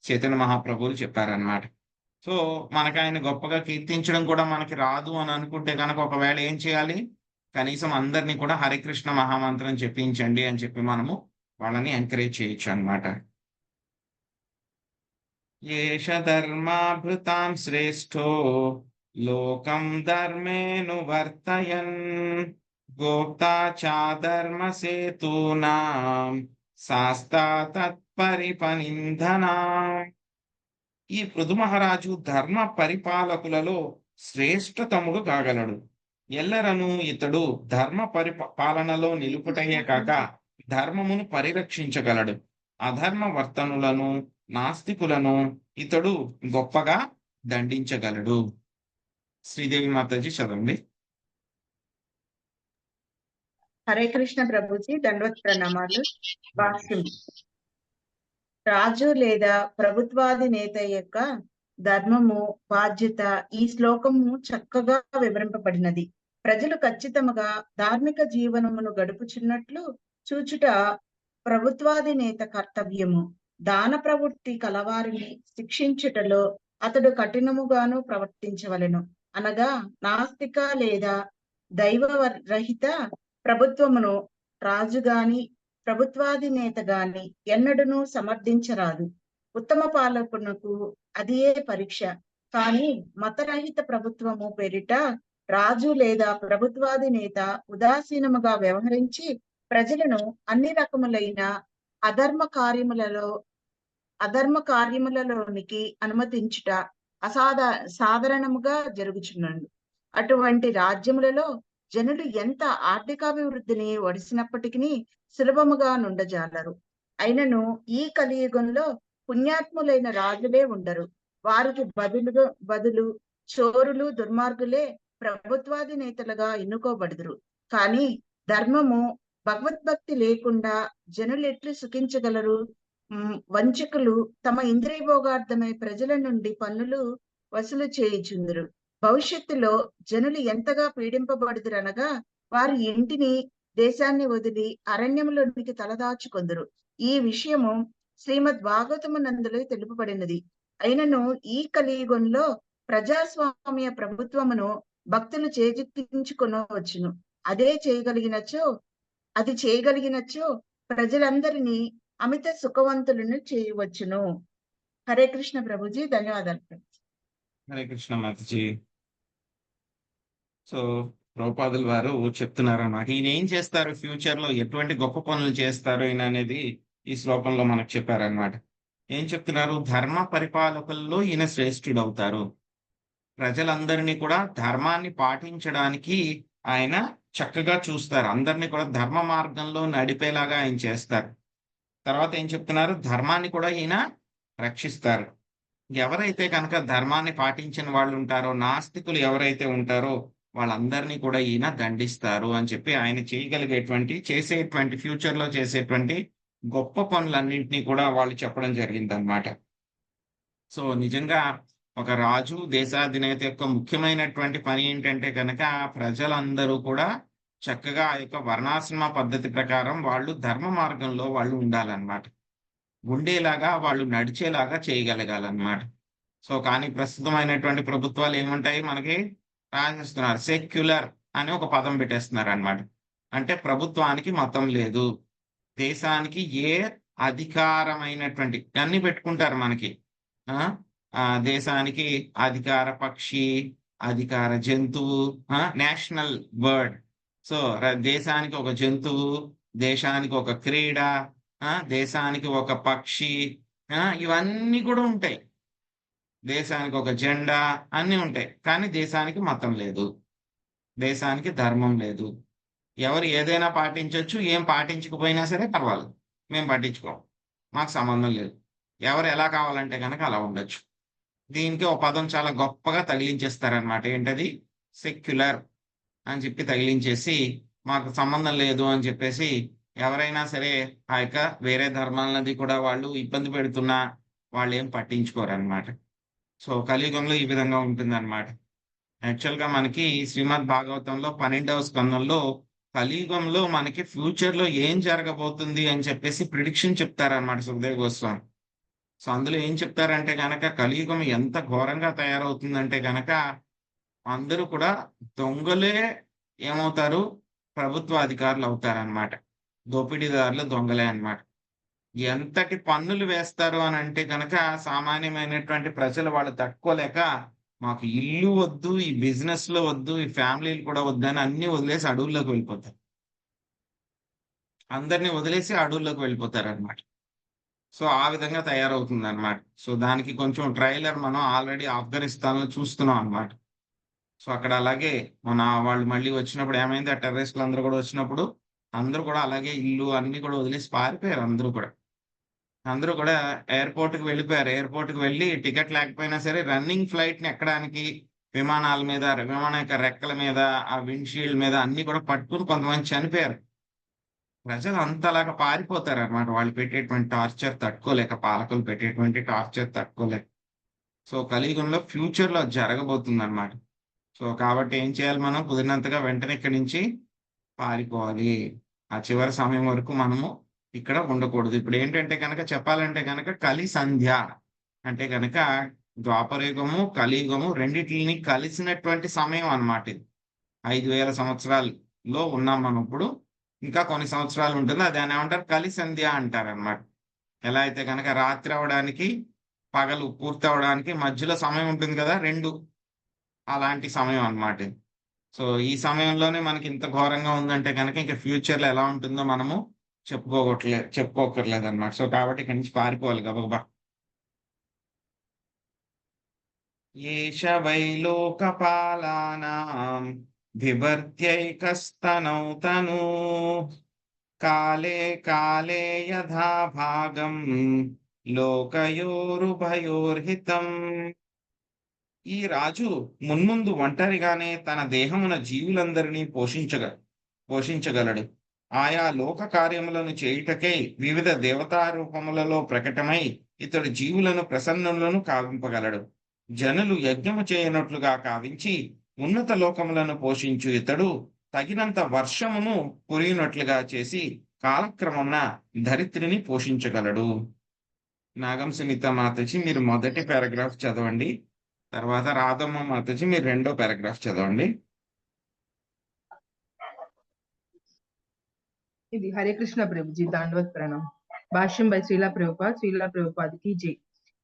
చైతన్య మహాప్రభువులు చెప్పారన్నమాట. సో మనకు ఆయన గొప్పగా కీర్తించడం కూడా మనకి రాదు అని అనుకుంటే కనుక ఒకవేళ ఏం చేయాలి? కనీసం అందరినీ కూడా హరే కృష్ణ మహామంత్రం చెప్పించండి అని చెప్పి మనము వాళ్ళని ఎంకరేజ్ చేయొచ్చు అన్నమాట. ఏష ధర్మాభృతాం శ్రేష్ఠో లోకం ధర్మేను వర్తయన్ గోప్తా చ ధర్మ సేతూనాం శాస్తా తత్పరిపనిందనా. ఈ పృథు మహారాజు ధర్మ పరిపాలకులలో శ్రేష్ఠతముడు కాగలడు. ఎల్లరను ఇతడు ధర్మ పాలనలో నిలుపుటయే కాక ధర్మమును పరిరక్షించగలడు. అధర్మ వర్తనులను నాస్తికులను ఇతడు గొప్పగా దండించగలడు. శ్రీదేవి మాతాజీ చదవండి. హరే కృష్ణ ప్రభుజీ, దండవత్ ప్రణామాలు. భాష్యం. రాజు లేదా ప్రభుత్వాధినేత యొక్క ధర్మము, బాధ్యత ఈ శ్లోకము చక్కగా వివరింపబడినది. ప్రజలు ఖచ్చితముగా ధార్మిక జీవనమును గడుపుచున్నట్లు చూచుట ప్రభుత్వాధినేత కర్తవ్యము. దాన ప్రవృత్తి కలవారిని శిక్షించుటలో అతడు కఠినముగాను ప్రవర్తించవలెను. అనగా నాస్తిక లేదా దైవరహిత ప్రభుత్వమును రాజు గాని ప్రభుత్వాధినేత గాని ఎన్నడూనూ సమర్థించరాదు. ఉత్తమ పాలకునకు అదియే పరీక్ష. కానీ మతరహిత ప్రభుత్వము పేరిట రాజు లేదా ప్రభుత్వాధినేత ఉదాసీనముగా వ్యవహరించి ప్రజలను అన్ని రకములైన అధర్మ కార్యములలోనికి అనుమతించుట సాధారణముగా జరుగుచున్నది. అటువంటి రాజ్యములలో జనులు ఎంత ఆర్థికాభివృద్ధిని వడిసినప్పటికీ సులభముగా నుండజాలరు. అయినను ఈ కలియుగంలో పుణ్యాత్ములైన రాజులే ఉండరు. వారికి బదులు చోరులు, దుర్మార్గులే ప్రభుత్వాధినేతలుగా ఎన్నుకోబడుదురు. కానీ ధర్మము, భగవద్భక్తి లేకుండా జనులు ఎట్లు సుఖించగలరు? వంచకులు తమ ఇంద్రియభోగార్థమై ప్రజల నుండి పన్నులు వసూలు చేయుచుందురు. భవిష్యత్తులో జనులు ఎంతగా పీడింపబడుదురనగా వారి ఇంటిని, దేశాన్ని వదిలి అరణ్యములోనికి తలదాచుకొందురు. ఈ విషయము శ్రీమద్ భాగవతమునందులో తెలుపబడినది. అయినను ఈ కలియుగంలో ప్రజాస్వామ్య ప్రభుత్వమును భక్తులు చేజిక్కించుకొనవచ్చును. అది చేయగలిగినచో ప్రజలందరినీ అమిత సుఖవంతులను చేయవచ్చును. హరే కృష్ణ ప్రభుజీ, ధన్యవాదాలు. హరే కృష్ణ మాతాజీ. సో ప్రభుపాదుల వారు చెప్తున్నారు అన్నమాట. ఈయన ఏం చేస్తారు, ఫ్యూచర్ లో ఎటువంటి గొప్ప పనులు చేస్తారు ఈయన అనేది ఈ శ్లోకంలో మనకు చెప్పారనమాట. ఏం చెప్తున్నారు? ధర్మ పరిపాలకుల్లో ఈయన శ్రేష్ఠుడు అవుతారు. ప్రజలందరినీ కూడా ధర్మాన్ని పాటించడానికి ఆయన చక్కగా చూస్తారు. అందరినీ కూడా ధర్మ మార్గంలో నడిపేలాగా ఆయన చేస్తారు. తర్వాత ఏం చెప్తున్నారు? ధర్మాన్ని కూడా ఈయన రక్షిస్తారు. ఎవరైతే కనుక ధర్మాన్ని పాటించిన వాళ్ళు ఉంటారో, నాస్తికులు ఎవరైతే ఉంటారో వాళ్ళందరినీ కూడా ఈయన దండిస్తారు అని చెప్పి ఆయన చేసేటువంటి ఫ్యూచర్ లో చేసేటువంటి గొప్ప పనులన్నింటినీ కూడా వాళ్ళు చెప్పడం జరిగింది అన్నమాట. సో నిజంగా ఒక రాజు, దేశాధినేత యొక్క ముఖ్యమైనటువంటి పని ఏంటంటే కనుక ప్రజలందరూ కూడా చక్కగా ఆ యొక్క వర్ణాశ్రమ పద్ధతి ప్రకారం వాళ్ళు ధర్మ మార్గంలో వాళ్ళు ఉండాలన్నమాట. ఉండేలాగా వాళ్ళు నడిచేలాగా చేయగలగాలన్నమాట. సో కానీ ప్రస్తుతమైనటువంటి ప్రభుత్వాలు ఏముంటాయి మనకి రాసేస్తున్నారు, సెక్యులర్ అని ఒక పదం పెట్టేస్తున్నారు అన్నమాట. అంటే ప్రభుత్వానికి మతం లేదు, దేశానికి ఏ అధికారమైనటువంటి అన్ని పెట్టుకుంటారు మనకి. దేశానికి అధికార పక్షి, అధికార జంతువు, నేషనల్ బర్డ్. సో దేశానికి ఒక జంతువు, దేశానికి ఒక క్రీడ, దేశానికి ఒక పక్షి, ఇవన్నీ కూడా ఉంటాయి. దేశానికి ఒక జెండా, అన్ని ఉంటాయి. కానీ దేశానికి మతం లేదు, దేశానికి ధర్మం లేదు. ఎవరు ఏదైనా పాటించవచ్చు, ఏం పాటించకపోయినా సరే పర్వాలేదు, మేము పట్టించుకోం, మాకు సంబంధం లేదు. ఎవరు ఎలా కావాలంటే కనుక అలా ఉండొచ్చు. దీనికి ఒక పదం చాలా గొప్పగా తగిలించేస్తారనమాట. ఏంటది? సెక్యులర్ అని చెప్పి తగిలించేసి మాకు సంబంధం లేదు అని చెప్పేసి ఎవరైనా సరే ఆ యొక్క వేరే ధర్మాలది కూడా వాళ్ళు ఇబ్బంది పెడుతున్నా వాళ్ళు ఏం పట్టించుకోరు అనమాట. సో కలియుగంలో ఈ విధంగా ఉంటుందన్నమాట. యాక్చువల్గా మనకి శ్రీమద్ భాగవతంలో 12వ స్కందంలో కలియుగంలో మనకి ఫ్యూచర్ లో ఏం జరగబోతుంది అని చెప్పేసి ప్రిడిక్షన్ చెప్తారనమాట సుఖదేవ్ గోస్వామి. సో అందులో ఏం చెప్తారంటే కనుక కలియుగం ఎంత ఘోరంగా తయారవుతుందంటే కనుక అందరూ కూడా దొంగలే ఏమవుతారు, ప్రభుత్వ అధికారులు అవుతారనమాట. దోపిడీదారులు దొంగలే అన్నమాట. ఎంతటి పన్నులు వేస్తారు అని అంటే కనుక సామాన్యమైనటువంటి ప్రజలు వాళ్ళు తట్టుకోలేక మాకు ఇల్లు వద్దు, ఈ బిజినెస్లు వద్దు, ఈ ఫ్యామిలీలు కూడా వద్దు అని అన్ని వదిలేసి అడవుల్లోకి వెళ్ళిపోతారు. అందరినీ వదిలేసి అడవుల్లోకి వెళ్ళిపోతారన్నమాట. సో ఆ విధంగా తయారవుతుందన్నమాట. సో దానికి కొంచెం ట్రైలర్ మనం ఆల్రెడీ ఆఫ్ఘనిస్తాన్‌లో చూస్తున్నాం అన్నమాట. సో అక్కడ అలాగే వాళ్ళు మళ్ళీ వచ్చినప్పుడు ఏమైంది, ఆ టెర్రరిస్టులు అందరూ కూడా వచ్చినప్పుడు అందరూ కూడా అలాగే ఇల్లు అన్ని కూడా వదిలేసి పారిపోయారు అందరూ కూడా. అందరూ కూడా ఎయిర్‌పోర్ట్‌కి వెళ్ళిపోయారు. ఎయిర్‌పోర్ట్‌కి వెళ్ళి టికెట్ లేకపోయినా సరే రన్నింగ్ ఫ్లైట్‌ని ఎక్కడానికి విమానాల మీద, విమానం యొక్క రెక్కల మీద, ఆ విండ్‌షీల్డ్ మీద అన్నీ కూడా పట్టుకొని కొంతమంది చనిపోయారు. ప్రజలు అంతలాగా పారిపోతారన్నమాట. వాళ్ళు పెట్టేటువంటి టార్చర్ తట్టుకోలేక, పాలకులు పెట్టేటువంటి టార్చర్ తట్టుకోలేక. సో కలియుగంలో ఫ్యూచర్‌లో అది జరగబోతుందన్నమాట. సో కాబట్టి ఏం చేయాలి, మనం కుదిరినంతగా వెంటనే ఇక్కడి నుంచి పారిపోవాలి. ఆ చివరి సమయం వరకు మనము ఇక్కడ ఉండకూడదు. ఇప్పుడు ఏంటంటే గనక చెప్పాలంటే గనక కలి సంధ్య అంటే గనక ద్వాపరయుగము, కలియుగము రెండిటిని కలిసినటువంటి సమయం అన్నమాట ఇది. 5000 సంవత్సరాల్లో ఉన్నాం మనం ఇప్పుడు. ఇంకా కొన్ని సంవత్సరాలు ఉంటుంది. దాన్ని ఏమంటారు, కలి సంధ్య అంటారన్నమాట. ఎలా అయితే గనక రాత్రి అవ్వడానికి, పగలు పూర్తవ్వడానికి మధ్యలో సమయం ఉంటుంది కదా 2, అలాంటి సమయం అన్నమాట ఇది. సో ఈ సమయంలోనే మనకి ఇంత ఘోరంగా ఉందంటే గనక ఇంక ఫ్యూచర్‌లో ఎలా ఉంటుందో మనము చెప్పుకోకర్లేదన్నమాట. సో కాబట్టి ఇక్కడి నుంచి పారిపోవాలి గబగబా. ఏష వై లోకపాలానాం బిభర్త్యైకస్తనౌ తనూ కాలే కాలే యథా భాగం లోకయోరుభయోర్హితం. ఈ రాజు మున్ముందు ఒంటరిగానే తన దేహమున జీవులందరినీ పోషించగలడు. ఆయా లోక కార్యములను చేయుటకై వివిధ దేవతా రూపములలో ప్రకటమై ఇతడు జీవులను ప్రసన్నులను కావింపగలడు. జనులు యజ్ఞము చేయనట్లుగా కావించి ఉన్నత లోకములను పోషించు ఇతడు తగినంత వర్షమును కురియునట్లుగా చేసి కాలక్రమమున ధరిత్రిని పోషించగలడు. నాగం సునీత మాతాజీ మీరు మొదటి పారాగ్రాఫ్ చదవండి. తర్వాత రాధమ్మ మాతాజీ మీరు రెండో పారాగ్రాఫ్ చదవండి. ఇది హరే కృష్ణ ప్రభుజీ దండవత్ ప్రణం. భాష్యం బై శ్రీలా ప్రభుపాదికి జై.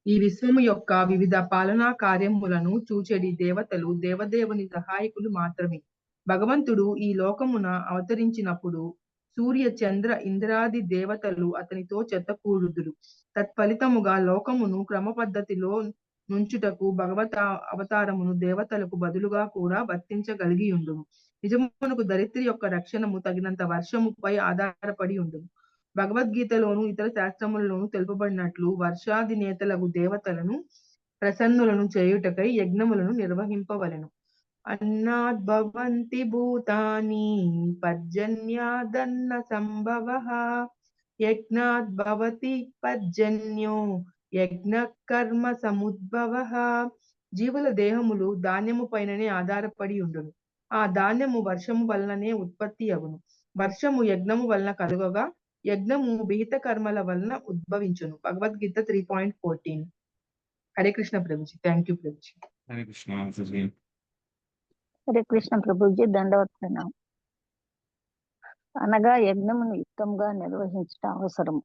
ఈ విశ్వము యొక్క వివిధ పాలనా కార్యములను చూచెడి దేవతలు దేవదేవుని సహాయకులు మాత్రమే. భగవంతుడు ఈ లోకమున అవతరించినప్పుడు సూర్య చంద్ర ఇంద్రాది దేవతలు అతనితో చెత్తకూడుదురు. తత్ఫలితముగా లోకమును క్రమ పద్ధతిలో నుంచుటకు అవతారమును దేవతలకు బదులుగా కూడా వర్తించగలిగి ఉండును. నిజమునకు దరిద్రి యొక్క రక్షణము తగినంత వర్షముపై ఆధారపడి ఉండును. భగవద్గీతలోను ఇతర శాస్త్రములలోను తెలుపబడినట్లు వర్షాధినేతలకు దేవతలను ప్రసన్నులను చేయుటకై యజ్ఞములను నిర్వహింపవలెను. అన్నాద్భవంతి భూతాని పర్జన్యాదన్న సంభవః యజ్ఞాద్భవతి పర్జన్యో యజ్ఞ కర్మ సముద్భవః. జీవుల దేహములు ధాన్యము పైననే ఆధారపడి ఉండును. ఆ ధాన్యము వర్షము వలననే ఉత్పత్తి అగును. వర్షము యజ్ఞము వలన కలుగగా యజ్ఞము విహిత కర్మల వలన ఉద్భవించును. భగవద్గీత 3.14. హరే కృష్ణ ప్రభుజీ. Thank you Prabhuji. హరే కృష్ణ మాతాజీ. హరే కృష్ణ ప్రభుజీ దండవత్ ప్రణామం. అనగా యజ్ఞమును యుక్తంగా నిర్వహించడం అవసరం.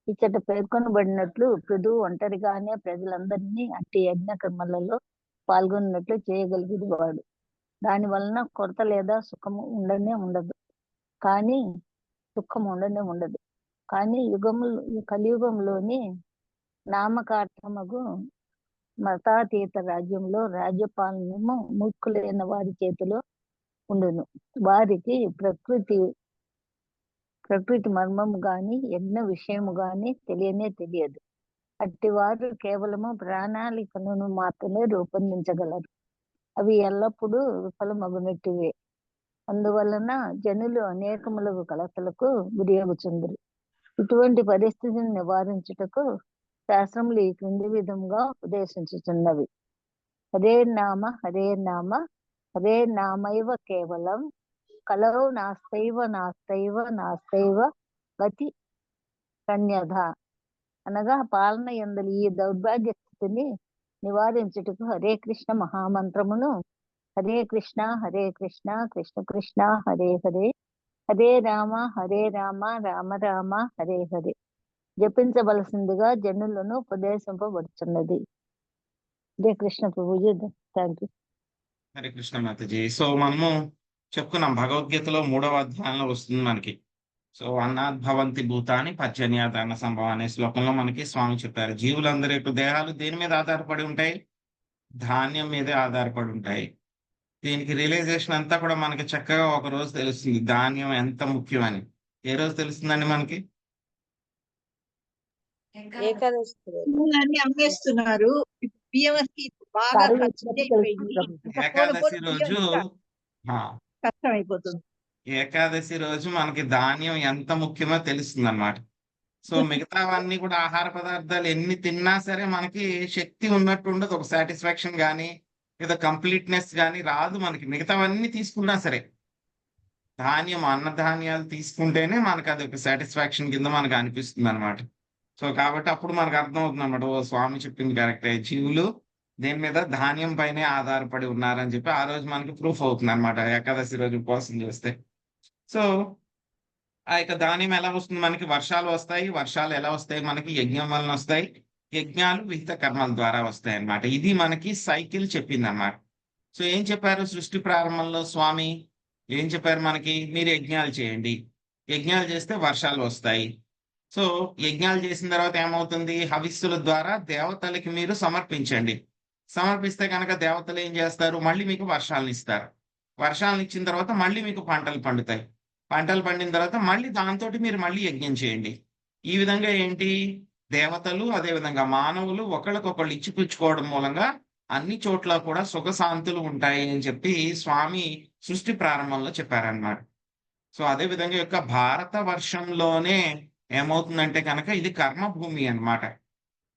ఇచ్చట పేర్కొనబడినట్లు పృథు ఒంటరిగానే ప్రజలందరినీ అట్టి యజ్ఞ కర్మలలో పాల్గొన్నట్లు చేయగలిగేది వాడు. దాని వలన కొరత లేదా సుఖము ఉండనే ఉండదు. కానీ కలియుగంలోని నామకార్థమగు మతాతీత రాజ్యంలో రాజ్యపాలనము మూర్ఖులైన వారి చేతిలో ఉండును. వారికి ప్రకృతి మర్మము గాని యజ్ఞ విషయము గాని తెలియదు. అట్టి వారు కేవలము ప్రణాళికలను మాత్రమే రూపొందించగలరు. అవి ఎల్లప్పుడూ విఫలమగునట్టివే. అందువలన జనులు అనేకములకు కలతలకు గురియగుచుందురు. ఇటువంటి పరిస్థితిని నివారించుటకు శాస్త్రములు ఈ క్రింది విధంగా ఉపదేశించుచున్నవి. హరే నామ హరే నామ హరే నామైవ కేవలం కలౌ నాస్తైవ గతి కన్యధ. అనగా పాలన యందలి ఈ దౌర్భాగ్య స్థితిని నివారించుటకు హరే కృష్ణ మహామంత్రమును హరే కృష్ణ కృష్ణ కృష్ణ హరే హరే హరే రామ రామ రామ హరే హరే జపించవలసిందిగా జనులను ఉపదేశింపబడుతున్నది. హరే కృష్ణ ప్రభుజీ, thank you. Hare Krishna Mataji. So మనము చెప్పుకున్నాం భగవద్గీతలో 3వ అధ్యాయంలో వస్తుంది మనకి. సో అన్నాద్భవంతి భూతాని పర్జన్యాదాన సంభవం అనే శ్లోకంలో మనకి స్వామి చెప్పారు. జీవులందరి యొక్క దేహాలు దేని మీద ఆధారపడి ఉంటాయి? ధాన్యం మీదే ఆధారపడి ఉంటాయి. దీనికి రియలైజేషన్ అంతా కూడా మనకి చక్కగా ఒక రోజు తెలుస్తుంది ధాన్యం ఎంత ముఖ్యమని. ఏ రోజు తెలుస్తుందండి మనకి? ఏకాదశి అన్ని అమ్మేస్తున్నారు. బియ్యం బాగా కరువు ఖర్చు వచ్చినప్పుడు అయిపోయింది. తెలుస్తుంది ప్రభు. ఏకాదశి రోజు కష్టం అయిపోతుంది. ఏకాదశి రోజు మనకి ధాన్యం ఎంత ముఖ్యమో తెలుస్తుంది అన్నమాట. సో మిగతావన్నీ కూడా ఆహార పదార్థాలు ఎన్ని తిన్నా సరే మనకి శక్తి ఉన్నట్టు ఉండదు. ఒక సాటిస్ఫాక్షన్ కానీ లేదా కంప్లీట్నెస్ కానీ రాదు మనకి. మిగతావన్నీ తీసుకున్నా సరే ధాన్యం అన్నధాన్యాలు తీసుకుంటేనే మనకు అది ఒక సాటిస్ఫాక్షన్ కింద మనకు అనిపిస్తుంది అనమాట. సో కాబట్టి అప్పుడు మనకు అర్థం అవుతుంది అనమాట, ఓ స్వామి చెప్పింది కరెక్టే, జీవులు దేని మీద ధాన్యం పైనే ఆధారపడి ఉన్నారని చెప్పి ఆ రోజు మనకి ప్రూఫ్ అవుతుంది అనమాట ఏకాదశి రోజు ఉపవాసం చేస్తే. సో ఆ యొక్క ధాన్యం ఎలా వస్తుంది మనకి? వర్షాలు వస్తాయి. వర్షాలు ఎలా వస్తాయి మనకి? యజ్ఞం వలన వస్తాయి. యజ్ఞాలు విహిత కర్మల ద్వారా వస్తాయి అన్నమాట. ఇది మనకి సైకిల్ చెప్పింది అన్నమాట. సో ఏం చెప్పారు సృష్టి ప్రారంభంలో స్వామి? ఏం చెప్పారు మనకి? మీరు యజ్ఞాలు చేయండి, యజ్ఞాలు చేస్తే వర్షాలు వస్తాయి. సో యజ్ఞాలు చేసిన తర్వాత ఏమవుతుంది? హవిస్సుల ద్వారా దేవతలకి మీరు సమర్పించండి. సమర్పిస్తే కనుక దేవతలు ఏం చేస్తారు? మళ్ళీ మీకు వర్షాలను ఇస్తారు. వర్షాలను ఇచ్చిన తర్వాత మళ్ళీ మీకు పంటలు పండుతాయి. పంటలు పండిన తర్వాత మళ్ళీ దాంతో మీరు మళ్ళీ యజ్ఞం చేయండి. ఈ విధంగా ఏంటి? దేవతలు అదే విధంగా మానవులు ఒకళ్ళకొకళ్ళు ఇచ్చిపుచ్చుకోవడం మూలంగా అన్ని చోట్ల కూడా సుఖశాంతులు ఉంటాయి అని చెప్పి స్వామి సృష్టి ప్రారంభంలో చెప్పారన్నమాట. సో అదే విధంగా యొక్క భారత వర్షంలోనే ఏమవుతుందంటే కనుక ఇది కర్మభూమి అన్నమాట.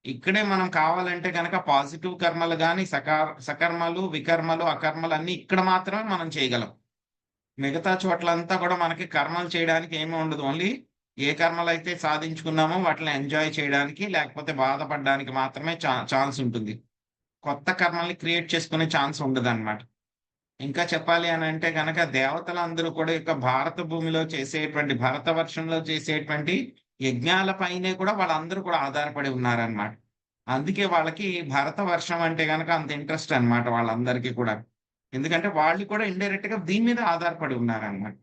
ఇక్కడే మనం కావాలంటే కనుక పాజిటివ్ కర్మలు కానీ సకర్మలు వికర్మలు అకర్మలు అన్ని ఇక్కడ మాత్రమే మనం చేయగలం. మిగతా చోట్లంతా కూడా మనకి కర్మలు చేయడానికి ఏమీ ఉండదు. ఓన్లీ ఏ కర్మలు అయితే సాధించుకున్నామో వాటిని ఎంజాయ్ చేయడానికి లేకపోతే బాధపడడానికి మాత్రమే ఛాన్స్ ఉంటుంది. కొత్త కర్మల్ని క్రియేట్ చేసుకునే ఛాన్స్ ఉండదు అనమాట. ఇంకా చెప్పాలి అని అంటే కనుక దేవతలందరూ కూడా యొక్క భారత భూమిలో చేసేటువంటి భరత వర్షంలో చేసేటువంటి యజ్ఞాల పైనే కూడా వాళ్ళందరూ కూడా ఆధారపడి ఉన్నారనమాట. అందుకే వాళ్ళకి భరత వర్షం అంటే కనుక అంత ఇంట్రెస్ట్ అన్నమాట వాళ్ళందరికీ కూడా. ఎందుకంటే వాళ్ళు కూడా ఇండైరెక్ట్ గా దీని మీద ఆధారపడి ఉన్నారన్నమాట.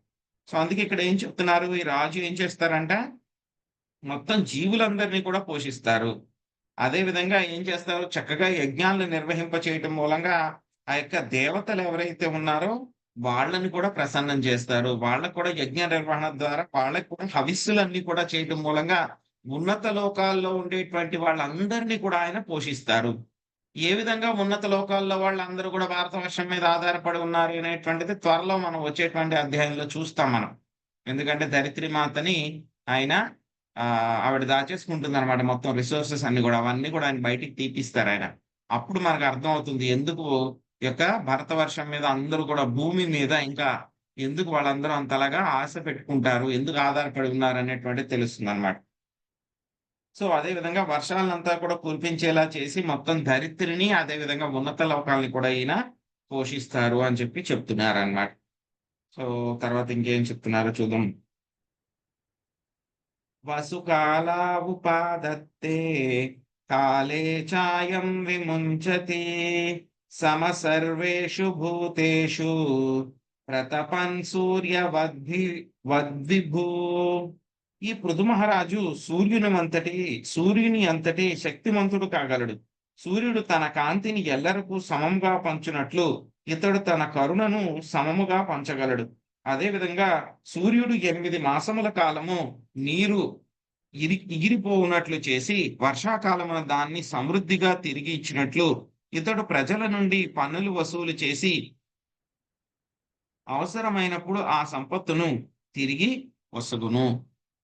సో అందుకే ఇక్కడ ఏం చెప్తున్నారు, ఈ రాజు ఏం చేస్తారంట, మొత్తం జీవులందరినీ కూడా పోషిస్తారు. అదే విధంగా ఏం చేస్తారు, చక్కగా యజ్ఞాలను నిర్వహింప చేయటం మూలంగా ఆ యొక్క దేవతలు ఎవరైతే ఉన్నారో వాళ్ళని కూడా ప్రసన్నం చేస్తారు. వాళ్ళకు కూడా యజ్ఞ నిర్వహణ ద్వారా వాళ్ళకు కూడా హవిస్సులన్నీ కూడా చేయటం మూలంగా ఉన్నత లోకాల్లో ఉండేటువంటి వాళ్ళందరినీ కూడా ఆయన పోషిస్తారు. ఏ విధంగా ఉన్నత లోకాల్లో వాళ్ళందరూ కూడా భారతవర్షం మీద ఆధారపడి ఉన్నారు అనేటువంటిది త్వరలో మనం వచ్చేటువంటి అధ్యాయంలో చూస్తాం మనం. ఎందుకంటే ధరిత్రి మాతని ఆయన ఆవిడ దాచేసుకుంటుంది అనమాట. మొత్తం రిసోర్సెస్ అన్ని కూడా అవన్నీ కూడా ఆయన బయటికి తీపిస్తారు ఆయన. అప్పుడు మనకు అర్థం అవుతుంది ఎందుకు యొక్క భరతవర్షం మీద అందరూ కూడా భూమి మీద ఇంకా ఎందుకు వాళ్ళందరూ అంతలాగా ఆశ పెట్టుకుంటారు, ఎందుకు ఆధారపడి ఉన్నారు అనేటువంటిది తెలుస్తుంది అనమాట. సో అదే విధంగా వర్షాలంతా కూడా కురిపించేలా చేసి మొత్తం ధరిత్రిని అదే విధంగా ఉన్నత లోకాలని కూడా ఈయన పోషిస్తారు అని చెప్పి చెప్తున్నారు అన్నమాట. సో తర్వాత ఇంకేం చెప్తున్నారో చూద్దాం. వసుకాలా ఉపాదత్తే కాలే చాయం విముంచతి సమసర్వేషు భూతేషు ప్రతపన్ వద్విభూ. ఈ పృథు మహారాజు సూర్యుని అంతటి శక్తిమంతుడు కాగలడు. సూర్యుడు తన కాంతిని ఎల్లరకు సమముగా పంచునట్లు ఇతడు తన కరుణను సమముగా పంచగలడు. అదే విధంగా సూర్యుడు 8 మాసముల కాలము నీరు ఎగిరిపోవునట్లు చేసి వర్షాకాలమున దాన్ని సమృద్ధిగా తిరిగి ఇచ్చినట్లు ఇతడు ప్రజల నుండి పన్నులు వసూలు చేసి అవసరమైనప్పుడు ఆ సంపత్తును తిరిగి వసగును.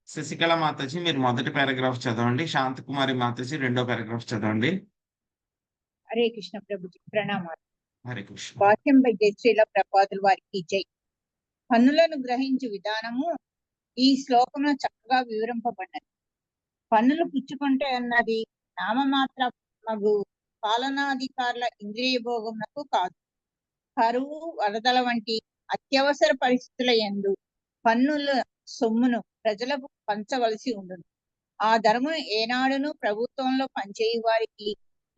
శశికళ మాతాజీ మీరు మొదటి పారాగ్రాఫ్ చదవండి. శాంతకుమారి మాతాజీ 2వ పారాగ్రాఫ్ చదవండి. హరే కృష్ణ ప్రభుజీ ప్రణామాలు. హరే కృష్ణ. వాక్యం బై జయశ్రీల ప్రపాదుల వారికి జై. పన్నులను గ్రహించు విధానము ఈ శ్లోకంలో చక్కగా వివరింపబడినది. పన్నులు పుచ్చుకుంటే అన్నది నామమాత్ర మగు పాలనాధికారుల ఇంద్రియ భోగమునకు కాదు. కరువు వరదల వంటి అత్యవసర పరిస్థితుల యందు పన్నుల సొమ్మును ప్రజలకు పంచవలసి ఉండును. ఆ ధర్మం ఏనాడును ప్రభుత్వంలో పనిచేయు వారికి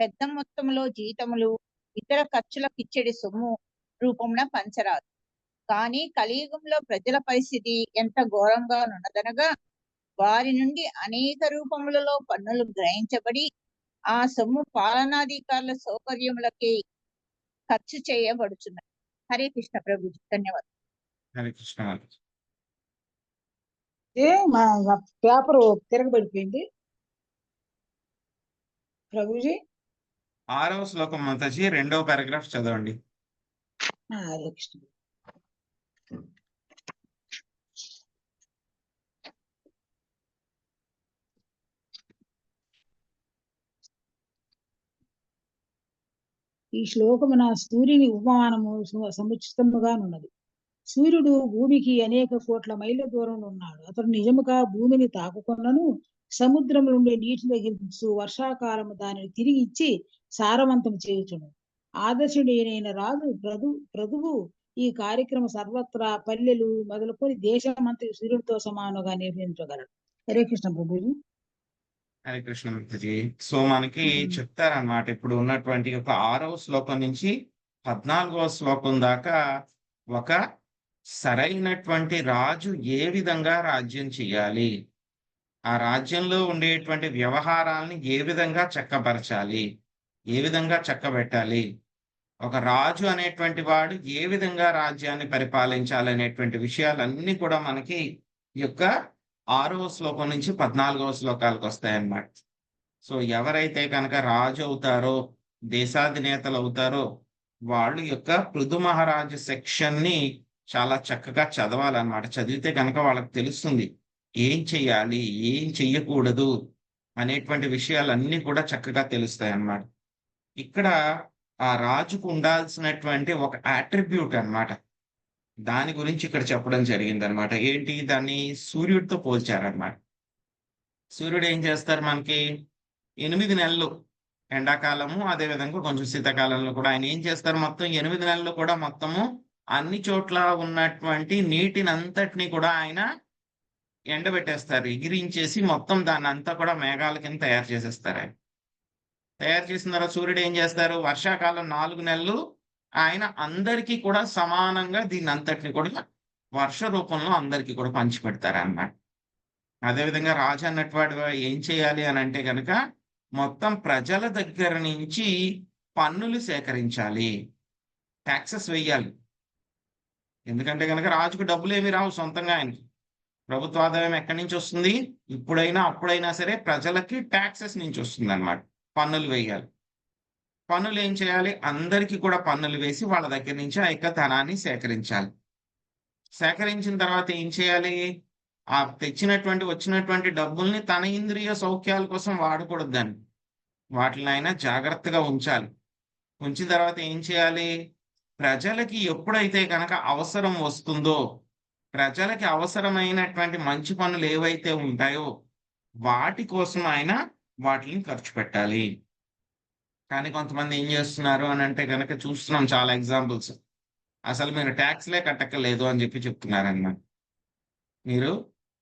పెద్ద మొత్తంలో జీతములు ఇతర ఖర్చులకు ఇచ్చడి సొమ్ము రూపంలో పంచరాదు. కానీ కలియుగంలో ప్రజల పరిస్థితి ఎంత ఘోరంగా ఉన్నదనగా వారి నుండి అనేక రూపములలో పన్నులు గ్రహించబడి ఆ సొమ్ము పాలనాధికారుల సౌకర్యములకే ఖర్చు చేయబడుచున్నది. హరే కృష్ణ ప్రభుజీ, ధన్యవాదాలు. హరే కృష్ణ. మా పేపర్ తిరగబడిపోయింది ప్రభుజీ. 6వ శ్లోకం మాతాజీ 2వ పారాగ్రాఫ్ చదవండి. హరే కృష్ణ. ఈ శ్లోకమున సూర్యుని ఉపమానము సముచితముగానున్నది. సూర్యుడు భూమికి అనేక కోట్ల మైళ్ళ దూరంలో ఉన్నాడు. అతడు నిజముగా భూమిని తాకుకున్నను సముద్రం నుండి నీటిని గిల్చు వర్షాకాలము దానిని తిరిగి ఇచ్చి సారవంతం చేయుచును. ఆదర్శుడైన రాజు ప్రభువు ఈ కార్యక్రమం సర్వత్రా పల్లెలు మొదలుకొని దేశమంతా సూర్యుడితో సమానంగా నిర్వహించగలడు. హరే కృష్ణ ప్రభుజీ. హరే కృష్ణ మాతాజీ. సో మనకి చెప్తారన్నమాట ఇప్పుడు ఉన్నటువంటి ఒక 6వ శ్లోకం నుంచి 14వ శ్లోకం దాకా ఒక సరైనటువంటి రాజు ఏ విధంగా రాజ్యం చేయాలి, ఆ రాజ్యంలో ఉండేటువంటి వ్యవహారాలని ఏ విధంగా చక్కపరచాలి, ఏ విధంగా చక్కబెట్టాలి, ఒక రాజు అనేటువంటి వాడు ఏ విధంగా రాజ్యాన్ని పరిపాలించాలి అనేటువంటి విషయాలన్నీ కూడా మనకి ఈ యొక్క 6వ శ్లోకం నుంచి 14వ శ్లోకాలకు వస్తాయన్నమాట. సో ఎవరైతే కనుక రాజు అవుతారో, దేశాధినేతలు అవుతారో వాళ్ళు యొక్క పృథు మహారాజు సెక్షన్ ని చాలా చక్కగా చదవాలన్నమాట. చదివితే కనుక వాళ్ళకి తెలుస్తుంది ఏం చెయ్యాలి, ఏం చెయ్యకూడదు అనేటువంటి విషయాలన్నీ కూడా చక్కగా తెలుస్తాయి అన్నమాట. ఇక్కడ ఆ రాజుకు ఉండాల్సినటువంటి ఒక అట్రిబ్యూట్ అన్నమాట, దాని గురించి ఇక్కడ చెప్పడం జరిగింది అనమాట. ఏంటి, దాన్ని సూర్యుడితో పోల్చారన్నమాట. సూర్యుడు ఏం చేస్తారు మనకి 8 నెలలు ఎండాకాలము, అదే విధంగా కొంచెం శీతాకాలంలో కూడా ఆయన ఏం చేస్తారు, మొత్తం 8 నెలలు కూడా మొత్తము అన్ని చోట్ల ఉన్నటువంటి నీటిని అంతటిని కూడా ఆయన ఎండబెట్టేస్తారు, ఎగిరించేసి మొత్తం దాన్ని అంతా కూడా మేఘాల కింద తయారు చేసేస్తారు. ఆయన తయారు చేసిన తర్వాత సూర్యుడు ఏం చేస్తారు, వర్షాకాలం 4 నెలలు ఆయన అందరికీ కూడా సమానంగా దీన్ని అంతటిని కూడా వర్ష రూపంలో అందరికీ కూడా పంచిపెడతారు అన్నమాట. అదేవిధంగా రాజు అన్నటువంటి ఏం చేయాలి అని అంటే కనుక మొత్తం ప్రజల దగ్గర నుంచి పన్నులు సేకరించాలి, ట్యాక్సెస్ వేయాలి. ఎందుకంటే కనుక రాజుకు డబ్బులు ఏమి రావు సొంతంగా, ఆయనకి ప్రభుత్వ ఆదాయం ఎక్కడి నుంచి వస్తుంది, ఇప్పుడైనా అప్పుడైనా సరే ప్రజలకి ట్యాక్సెస్ నుంచి వస్తుంది అన్నమాట. పన్నులు వేయాలి. పన్నులు ఏం చేయాలి, అందరికీ కూడా పన్నులు వేసి వాళ్ళ దగ్గర నుంచి ఆ యొక్క ధనాన్ని సేకరించాలి. సేకరించిన తర్వాత ఏం చేయాలి, ఆ వచ్చినటువంటి డబ్బుల్ని తన ఇంద్రియ సౌఖ్యాల కోసం వాడకూడదు, దాన్ని వాటిని ఆయన జాగ్రత్తగా ఉంచాలి. ఉంచిన తర్వాత ఏం చేయాలి, ప్రజలకి ఎప్పుడైతే కనుక అవసరం వస్తుందో, ప్రజలకి అవసరమైనటువంటి మంచి పనులు ఏవైతే ఉంటాయో వాటి కోసం ఆయన వాటిని ఖర్చు పెట్టాలి. కానీ కొంతమంది ఏం చేస్తున్నారు అని అంటే కనుక చూస్తున్నాం చాలా ఎగ్జాంపుల్స్, అసలు మీరు ట్యాక్స్లే కట్టక్కర్లేదు అని చెప్పి చెప్తున్నారన్నమాట. మీరు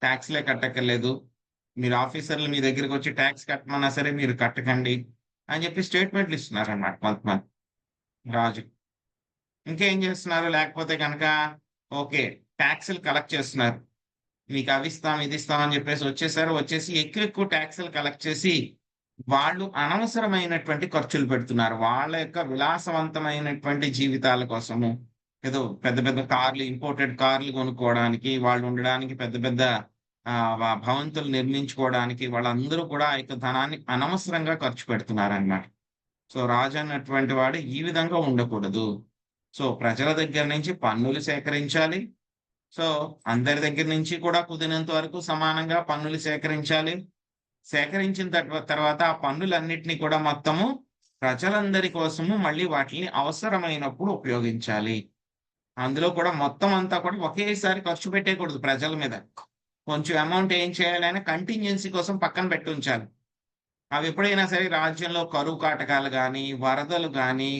ట్యాక్స్లే కట్టక్కర్లేదు, మీరు ఆఫీసర్లు మీ దగ్గరికి వచ్చి ట్యాక్స్ కట్టమన్నా సరే మీరు కట్టకండి అని చెప్పి స్టేట్మెంట్లు ఇస్తున్నారు అన్నమాట కొంతమంది రాజు. ఇంకేం చేస్తున్నారు, లేకపోతే కనుక ఓకే ట్యాక్సులు కలెక్ట్ చేస్తున్నారు, మీకు అవి ఇస్తాం ఇది ఇస్తాం అని చెప్పేసి వచ్చేసి ఎక్కువ ట్యాక్సులు కలెక్ట్ చేసి వాళ్ళు అనవసరమైనటువంటి ఖర్చులు పెడుతున్నారు. వాళ్ళ యొక్క విలాసవంతమైనటువంటి జీవితాల కోసము, ఏదో పెద్ద పెద్ద కార్లు, ఇంపోర్టెడ్ కార్లు కొనుక్కోవడానికి, వాళ్ళు ఉండడానికి పెద్ద పెద్ద భవంతులు నిర్మించుకోవడానికి వాళ్ళందరూ కూడా ఆ యొక్క ధనాన్ని అనవసరంగా ఖర్చు పెడుతున్నారు అన్నమాట. సో రాజు అన్నటువంటి వాడు ఈ విధంగా ఉండకూడదు. సో ప్రజల దగ్గర నుంచి పన్నులు సేకరించాలి. సో అందరి దగ్గర నుంచి కూడా కుదిరినంత వరకు సమానంగా పన్నులు సేకరించాలి. సేకరించిన తర్వాత ఆ పన్నులన్నిటినీ కూడా మొత్తము ప్రజలందరి కోసము మళ్ళీ వాటిని అవసరమైనప్పుడు ఉపయోగించాలి. అందులో కూడా మొత్తం అంతా కూడా ఒకేసారి ఖర్చు పెట్టేయకూడదు ప్రజల మీద. కొంచెం అమౌంట్ ఏం చేయాలైనా కంటింజెన్సీ కోసం పక్కన పెట్టి ఉంచాలి. అవి ఎప్పుడైనా సరే రాజ్యంలో కరువు కాటకాలు కానీ, వరదలు కానీ,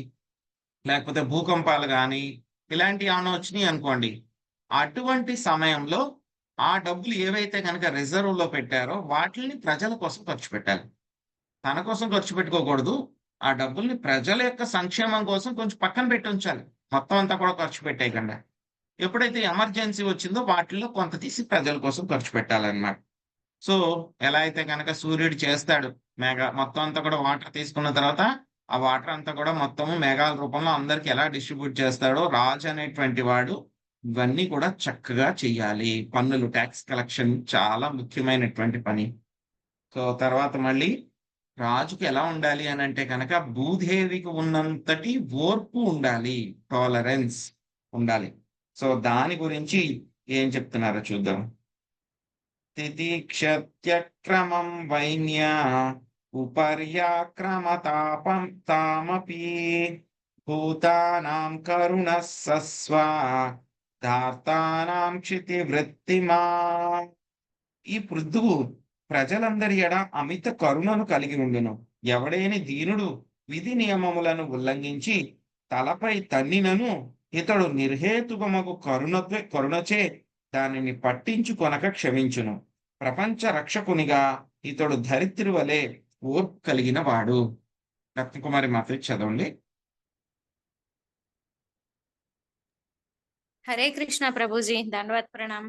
లేకపోతే భూకంపాలు కానీ ఇలాంటివి ఏమైనా వచ్చినాయి అనుకోండి, అటువంటి సమయంలో ఆ డబ్బులు ఏవైతే కనుక రిజర్వ్ లో పెట్టారో వాటిని ప్రజల కోసం ఖర్చు పెట్టాలి. తన కోసం ఖర్చు పెట్టుకోకూడదు. ఆ డబ్బుల్ని ప్రజల యొక్క సంక్షేమం కోసం కొంచెం పక్కన పెట్టి ఉంచాలి. మొత్తం అంతా కూడా ఖర్చు పెట్టేయకుండా. ఎప్పుడైతే ఎమర్జెన్సీ వచ్చిందో వాటిల్లో కొంత తీసి ప్రజల కోసం ఖర్చు పెట్టాలన్నమాట. సో ఎలా అయితే గనక సూర్యుడు చేస్తాడు, మొత్తం అంతా కూడా వాటర్ తీసుకున్న తర్వాత ఆ వాటర్ అంతా కూడా మొత్తము మేఘాల రూపంలో అందరికి ఎలా డిస్ట్రిబ్యూట్ చేస్తాడో రాజు అనేటువంటి వాడు ఇవన్నీ కూడా చక్కగా చెయ్యాలి. పన్నులు, ట్యాక్స్ కలెక్షన్ చాలా ముఖ్యమైనటువంటి పని. సో తర్వాత మళ్ళీ రాజుకి ఎలా ఉండాలి అని అంటే కనుక భూదేవికి ఉన్నంతటి ఓర్పు ఉండాలి, టాలరెన్స్ ఉండాలి. సో దాని గురించి ఏం చెప్తున్నారో చూద్దాం. తితిక్షత్యక్రమం వైన్య ఉపర్యాక్రమతాపం తామపి భూతానాం కరుణ సస్వ ధార్తానాం క్షితివృత్తిమా. ఈ పృథువు ప్రజలందరి ఎడ అమిత కరుణను కలిగి ఉండును. ఎవడేని దీనుడు విధి నియమములను ఉల్లంఘించి తలపై తన్నినను ఇతడు నిర్హేతుకమగు కరుణచే దానిని పట్టించుకొనక క్షమించును. ప్రపంచ రక్షకునిగా ఇతడు ధరిత్రి వలె ఓర్పు కలిగిన వాడు. రత్నకుమారి మాత చదవండి. హరే కృష్ణ ప్రభుజీ, దండవత్ ప్రణాం.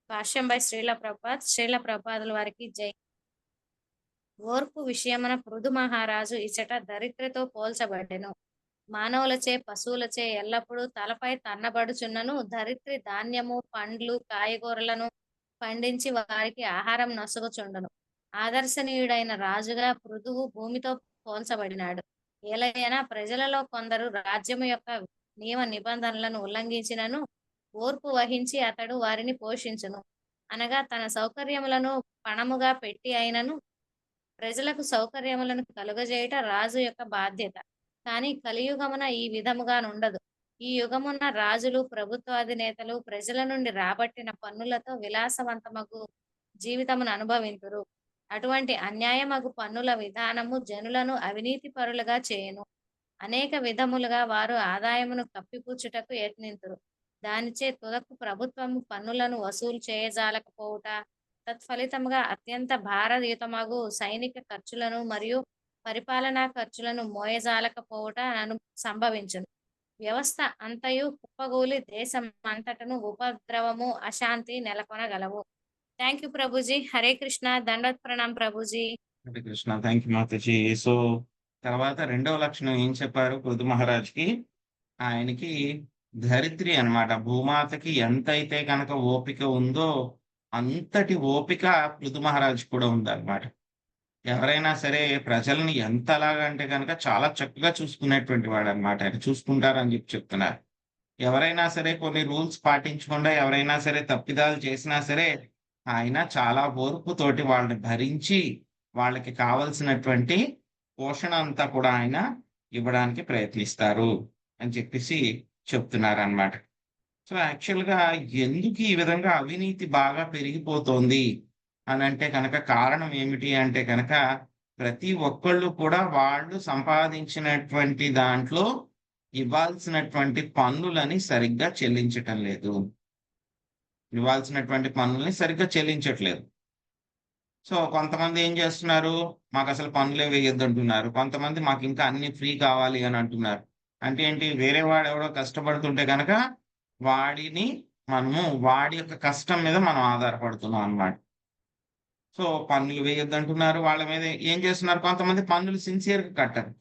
భాష్యం బై శ్రీల ప్రభుపాదుల వారికి జై. ఓర్పు విషయమున పృథు మహారాజు ఇచ్చట దరిద్రతో పోల్చబడెను. మానవులచే పశువులచే ఎల్లప్పుడూ తలపై తన్నబడుచున్నను ధరిత్రి ధాన్యము, పండ్లు, కాయగూరలను పండించి వారికి ఆహారం నొసగుచుండును. ఆదర్శనీయుడైన రాజుగా పృథువు భూమితో పోల్చబడినాడు. ఏలైనా ప్రజలలో కొందరు రాజ్యము యొక్క నియమ నిబంధనలను ఉల్లంఘించినను ఓర్పు వహించి అతడు వారిని పోషించును. అనగా తన సౌకర్యములను పణముగా పెట్టి అయినను ప్రజలకు సౌకర్యములను కలుగజేయుట రాజు యొక్క బాధ్యత. కానీ కలియుగమున ఈ విధముగా నుండదు. ఈ యుగమున రాజులు, ప్రభుత్వాధినేతలు ప్రజల నుండి రాబట్టిన పన్నులతో విలాసవంతమగు జీవితమును అనుభవింతురు. అటువంటి అన్యాయమగు పన్నుల విధానము జనులను అవినీతి పరులుగా చేయును. అనేక విధములుగా వారు ఆదాయమును కప్పిపుచ్చుటకు యత్నింతురు. దానిచే తుదకు ప్రభుత్వము పన్నులను వసూలు చేయజాలకపోవుట, తత్ఫలితముగా అత్యంత భారయుతమగు సైనిక ఖర్చులను మరియు పరిపాలనా ఖర్చులను మోయజాలకపోవుట సంభవించును. వ్యవస్థ అంతయు కుప్పగూలి దేశం అంతటను ఉపద్రవము, అశాంతి నెలకొనగలవు. Thank you Prabhuji. Hare Krishna. దండవత్ ప్రణాం Prabhuji. Hare Krishna. Thank you Mataji. So తర్వాత రెండవ లక్షణం ఏం చెప్పారు పృథు మహారాజ్కి? ఆయనకి ధరిత్రి అన్నమాట. భూమాతకి ఎంతైతే కనుక ఓపిక ఉందో అంతటి ఓపిక పృథు మహారాజ్ కూడా ఉందన్నమాట. ఎవరైనా సరే ప్రజల్ని ఎంతలాగంటే కనుక చాలా చక్కగా చూసుకునేటువంటి వాడు అనమాట. ఆయన చూసుకుంటారని చెప్తున్నారు. ఎవరైనా సరే కొన్ని రూల్స్ పాటించకుండా ఎవరైనా సరే తప్పిదాలు చేసినా సరే ఆయన చాలా ఓర్పుతోటి వాళ్ళని భరించి వాళ్ళకి కావలసినటువంటి పోషణ అంతా కూడా ఆయన ఇవ్వడానికి ప్రయత్నిస్తారు అని చెప్పేసి చెప్తున్నారు అన్నమాట. సో యాక్చువల్గా ఎందుకు ఈ విధంగా అవినీతి బాగా పెరిగిపోతోంది అని అంటే కనుక కారణం ఏమిటి అంటే కనుక ప్రతి ఒక్కళ్ళు కూడా వాళ్ళు సంపాదించినటువంటి దాంట్లో ఇవ్వాల్సినటువంటి పన్నులని సరిగ్గా చెల్లించటం లేదు. ఇవ్వాల్సినటువంటి పన్నుల్ని సరిగ్గా చెల్లించట్లేదు. సో కొంతమంది ఏం చేస్తున్నారు, మాకు అసలు పన్నులే వేయొద్దు అంటున్నారు. కొంతమంది మాకు ఇంకా అన్ని ఫ్రీ కావాలి అని అంటున్నారు. అంటే ఏంటి, వేరే వాడు ఎవడో కష్టపడుతుంటే కనుక వాడి యొక్క కష్టం మీద మనం ఆధారపడుతున్నాం అన్నమాట. సో పన్నులు వేయొద్దు అంటున్నారు. వాళ్ళ మీద ఏం చేస్తున్నారు, కొంతమంది పన్నులు సిన్సియర్గా కట్టరు.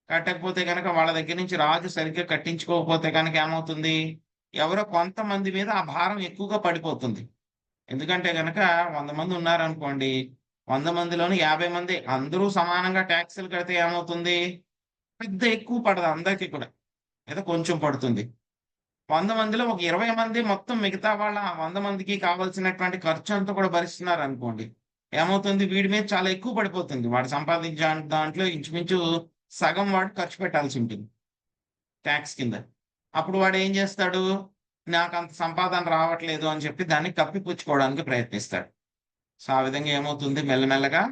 కట్టకపోతే కనుక వాళ్ళ దగ్గర నుంచి రాజు సరిగ్గా కట్టించుకోకపోతే కనుక ఏమవుతుంది, ఎవరో కొంతమంది మీద ఆ భారం ఎక్కువగా పడిపోతుంది. ఎందుకంటే కనుక 100 మంది ఉన్నారనుకోండి, 100 మందిలోని 50 మంది అందరూ సమానంగా ట్యాక్సులు కడితే ఏమవుతుంది, పెద్ద ఎక్కువ పడదు అందరికీ కూడా, ఏదో కొంచెం పడుతుంది. 100 మందిలో ఒక 20 మంది మొత్తం మిగతా వాళ్ళ 100 మందికి కావాల్సినటువంటి ఖర్చు అంతా కూడా భరిస్తున్నారు అనుకోండి, ఏమవుతుంది, వీడి మీద చాలా ఎక్కువ పడిపోతుంది. వాడు సంపాదించే దాంట్లో ఇంచుమించు సగం వాడు ఖర్చు పెట్టాల్సి ఉంటుంది ట్యాక్స్ కింద. అప్పుడు వాడు ఏం చేస్తాడు, నాకు అంత సంపాదన రావట్లేదు అని చెప్పి దాన్ని కప్పిపుచ్చుకోవడానికి ప్రయత్నిస్తాడు. సో ఆ విధంగా ఏమవుతుంది, మెల్లమెల్లగా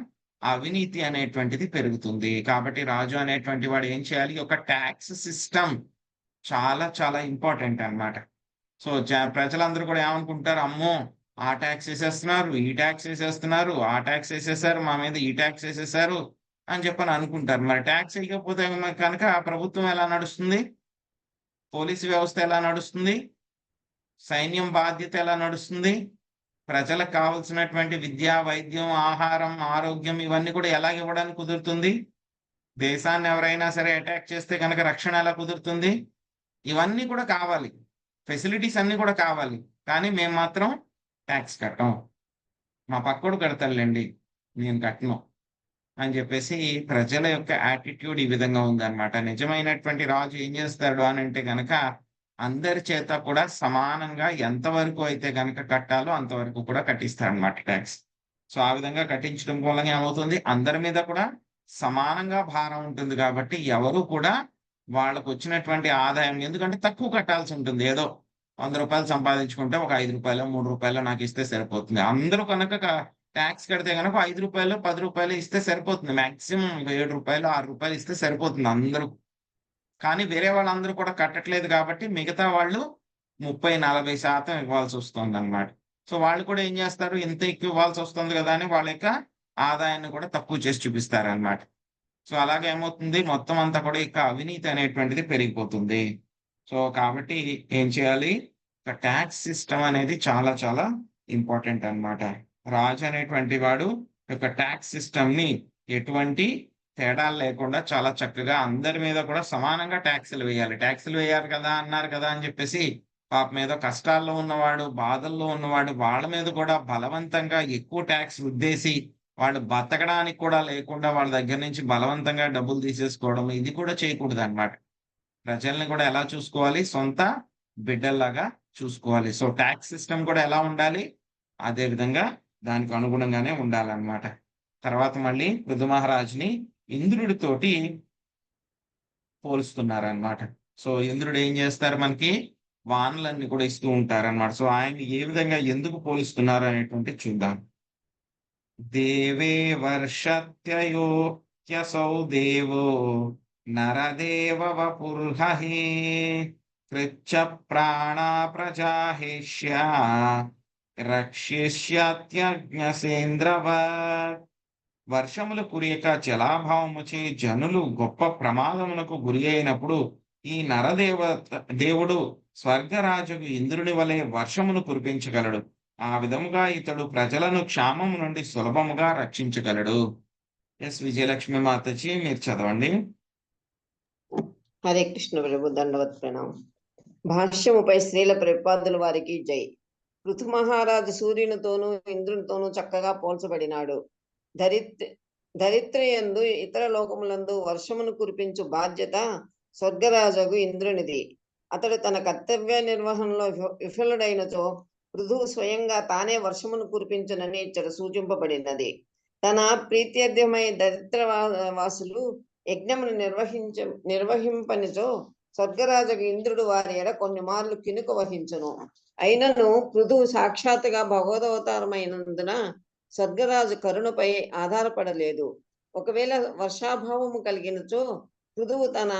అవినీతి అనేటువంటిది పెరుగుతుంది. కాబట్టి రాజు అనేటువంటి వాడు ఏం చేయాలి, ఒక ట్యాక్స్ సిస్టమ్ చాలా చాలా ఇంపార్టెంట్ అన్నమాట. సో ప్రజలందరూ కూడా ఏమనుకుంటారు, అమ్మో ఆ ట్యాక్స్ వేసేస్తున్నారు, ఈ ట్యాక్స్ వేసేస్తున్నారు, ఆ ట్యాక్స్ వేసేసారు, మా మీద ఈ ట్యాక్స్ వేసేసారు అని చెప్పని అనుకుంటారు. మరి ట్యాక్స్ వేయకపోతే కనుక ప్రభుత్వం ఎలా నడుస్తుంది, పోలీసు వ్యవస్థ ఎలా నడుస్తుంది, సైన్యం బాధ్యత ఎలా నడుస్తుంది, ప్రజలకు కావాల్సినటువంటి విద్య, వైద్యం, ఆహారం, ఆరోగ్యం ఇవన్నీ కూడా ఎలా ఇవ్వడానికి కుదురుతుంది? దేశాన్ని ఎవరైనా సరే అటాక్ చేస్తే కనుక రక్షణ ఎలా కుదురుతుంది? ఇవన్నీ కూడా కావాలి, ఫెసిలిటీస్ అన్ని కూడా కావాలి. కానీ మేము మాత్రం ట్యాక్స్ కట్టం, మా పక్కోడు కడతాడులేండి, నేను కట్టను అని చెప్పేసి ప్రజల యొక్క యాటిట్యూడ్ ఈ విధంగా ఉందన్నమాట. నిజమైనటువంటి రాజు ఏం చేస్తాడు అని అంటే కనుక అందరి చేత కూడా సమానంగా ఎంతవరకు అయితే కనుక కట్టాలో అంతవరకు కూడా కట్టిస్తాడనమాట ట్యాక్స్. సో ఆ విధంగా కట్టించడం వల్ల ఏమవుతుంది, అందరి మీద కూడా సమానంగా భారం ఉంటుంది. కాబట్టి ఎవరు కూడా వాళ్ళకు వచ్చినటువంటి ఆదాయం, ఎందుకంటే తక్కువ కట్టాల్సి ఉంటుంది. ఏదో 100 రూపాయలు సంపాదించుకుంటే ఒక 5 రూపాయలు 3 రూపాయలు నాకు ఇస్తే సరిపోతుంది. అందరూ కనుక ట్యాక్స్ కడితే కనుక 5 రూపాయలు 10 రూపాయలు ఇస్తే సరిపోతుంది. మాక్సిమం 7 రూపాయలు 6 రూపాయలు ఇస్తే సరిపోతుంది అందరూ. కానీ వేరే వాళ్ళందరూ కూడా కట్టట్లేదు కాబట్టి మిగతా వాళ్ళు 30-40% ఇవ్వాల్సి వస్తుంది అన్నమాట. సో వాళ్ళు కూడా ఏం చేస్తారు, ఇంత ఎక్కువ ఇవ్వాల్సి వస్తుంది కదా అని వాళ్ళ యొక్క ఆదాయాన్ని కూడా తక్కువ చేసి చూపిస్తారన్నమాట. సో అలాగే ఏమవుతుంది, మొత్తం అంతా కూడా ఇక అవినీతి అనేటువంటిది పెరిగిపోతుంది. సో కాబట్టి ఏం చేయాలి, ఒక ట్యాక్స్ సిస్టమ్ అనేది చాలా చాలా ఇంపార్టెంట్ అన్నమాట. రాజు అనేటువంటి వాడు ఒక ట్యాక్స్ సిస్టమ్ ని ఎటువంటి తేడాలు లేకుండా చాలా చక్కగా అందరి మీద కూడా సమానంగా ట్యాక్సులు వేయాలి. ట్యాక్సులు వేయాలి కదా అన్నారు కదా అని చెప్పేసి పాప మీద కష్టాల్లో ఉన్నవాడు, బాధల్లో ఉన్నవాడు, వాళ్ళ మీద కూడా బలవంతంగా ఎక్కువ ట్యాక్స్ రుద్దేసి వాళ్ళు బతకడానికి కూడా లేకుండా వాళ్ళ దగ్గర నుంచి బలవంతంగా డబ్బులు తీసేసుకోవడం, ఇది కూడా చేయకూడదు అన్నమాట. ప్రజల్ని కూడా ఎలా చూసుకోవాలి, సొంత బిడ్డల్లాగా చూసుకోవాలి. సో ట్యాక్స్ సిస్టమ్ కూడా ఎలా ఉండాలి, అదే విధంగా దానికి అనుగుణంగానే ఉండాలన్నమాట. తర్వాత మళ్ళీ పృథు మహారాజుని ఇంద్రుడితోటి పోలుస్తున్నారన్నమాట. సో ఇంద్రుడు ఏం చేస్తారు, మనకి వానలన్నీ కూడా ఇస్తూ ఉంటారన్నమాట. సో ఆయన ఏ విధంగా ఎందుకు పోలుస్తున్నారు అనేటువంటి చూద్దాం. దేవే వర్షత్యయో యసౌ దేవో నరదేవ వపుర్హి కృచ్చ ప్రాణా ప్రజాహిష్య రక్షిష్యత్యజ్ఞసేంద్రవత్. వర్షములు కురియక జలాభావముచే జనులు గొప్ప ప్రమాదమునకు గురి అయినప్పుడు ఈ దేవుడు స్వర్గరాజుకు ఇంద్రుని వలె వర్షమును కురిపించగలడు. ఆ విధముగా ఇతడు ప్రజలను క్షామము నుండి సులభముగా రక్షించగలడు. ఎస్ విజయలక్ష్మి మాతజీ మీరు చదవండి. హరే కృష్ణ ప్రభు, దండవత్ ప్రణామం. భాష్యముపై శ్రీల ప్రభుపాదుల వారికి జై. పృథు మహారాజు సూర్యునితోనూ ఇంద్రునితోనూ చక్కగా పోల్చబడినాడు. ధరిత్రయందు ఇతర లోకములందు వర్షమును కురిపించు బాధ్యత స్వర్గరాజుకు ఇంద్రునిది. అతడు తన కర్తవ్య నిర్వహణలో విఫలుడైనతో పృథువు స్వయంగా తానే వర్షమును కురిపించునని ఇక్కడ సూచింపబడినది. తన ప్రీత్యర్థమై దరిద్రవాసులు యజ్ఞమును నిర్వహింపనిచో స్వర్గరాజుకు ఇంద్రుడు వారి ఎడ కొన్ని మార్లు కినుక వహించును. అయినను పృథువు సాక్షాత్తుగా భగవదవతారమైనందున స్వర్గరాజు కరుణపై ఆధారపడలేదు. ఒకవేళ వర్షాభావము కలిగినచో పృథువు తన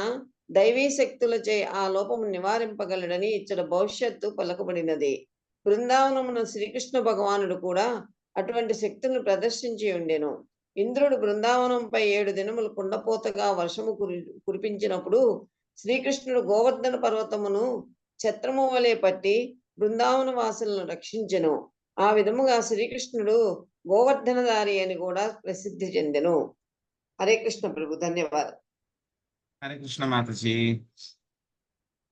దైవీ శక్తులచే ఆ లోపము నివారింపగలడని ఇచ్చట భవిష్యత్తు పలకబడినది. బృందావనమున శ్రీకృష్ణ భగవానుడు కూడా అటువంటి శక్తులను ప్రదర్శించి ఉండెను. ఇంద్రుడు బృందావనంపై 7 దినములు కుండపోతగా వర్షము కురిపించినప్పుడు శ్రీకృష్ణుడు గోవర్ధన పర్వతమును ఛత్రము వలె పట్టి బృందావన వాసులను రక్షించెను. ఆ విధముగా శ్రీకృష్ణుడు గోవర్ధనధారి అని కూడా ప్రసిద్ధి చెందెను. హరే కృష్ణ ప్రభు, ధన్యవాదాలు. హరే కృష్ణ మాతజీ.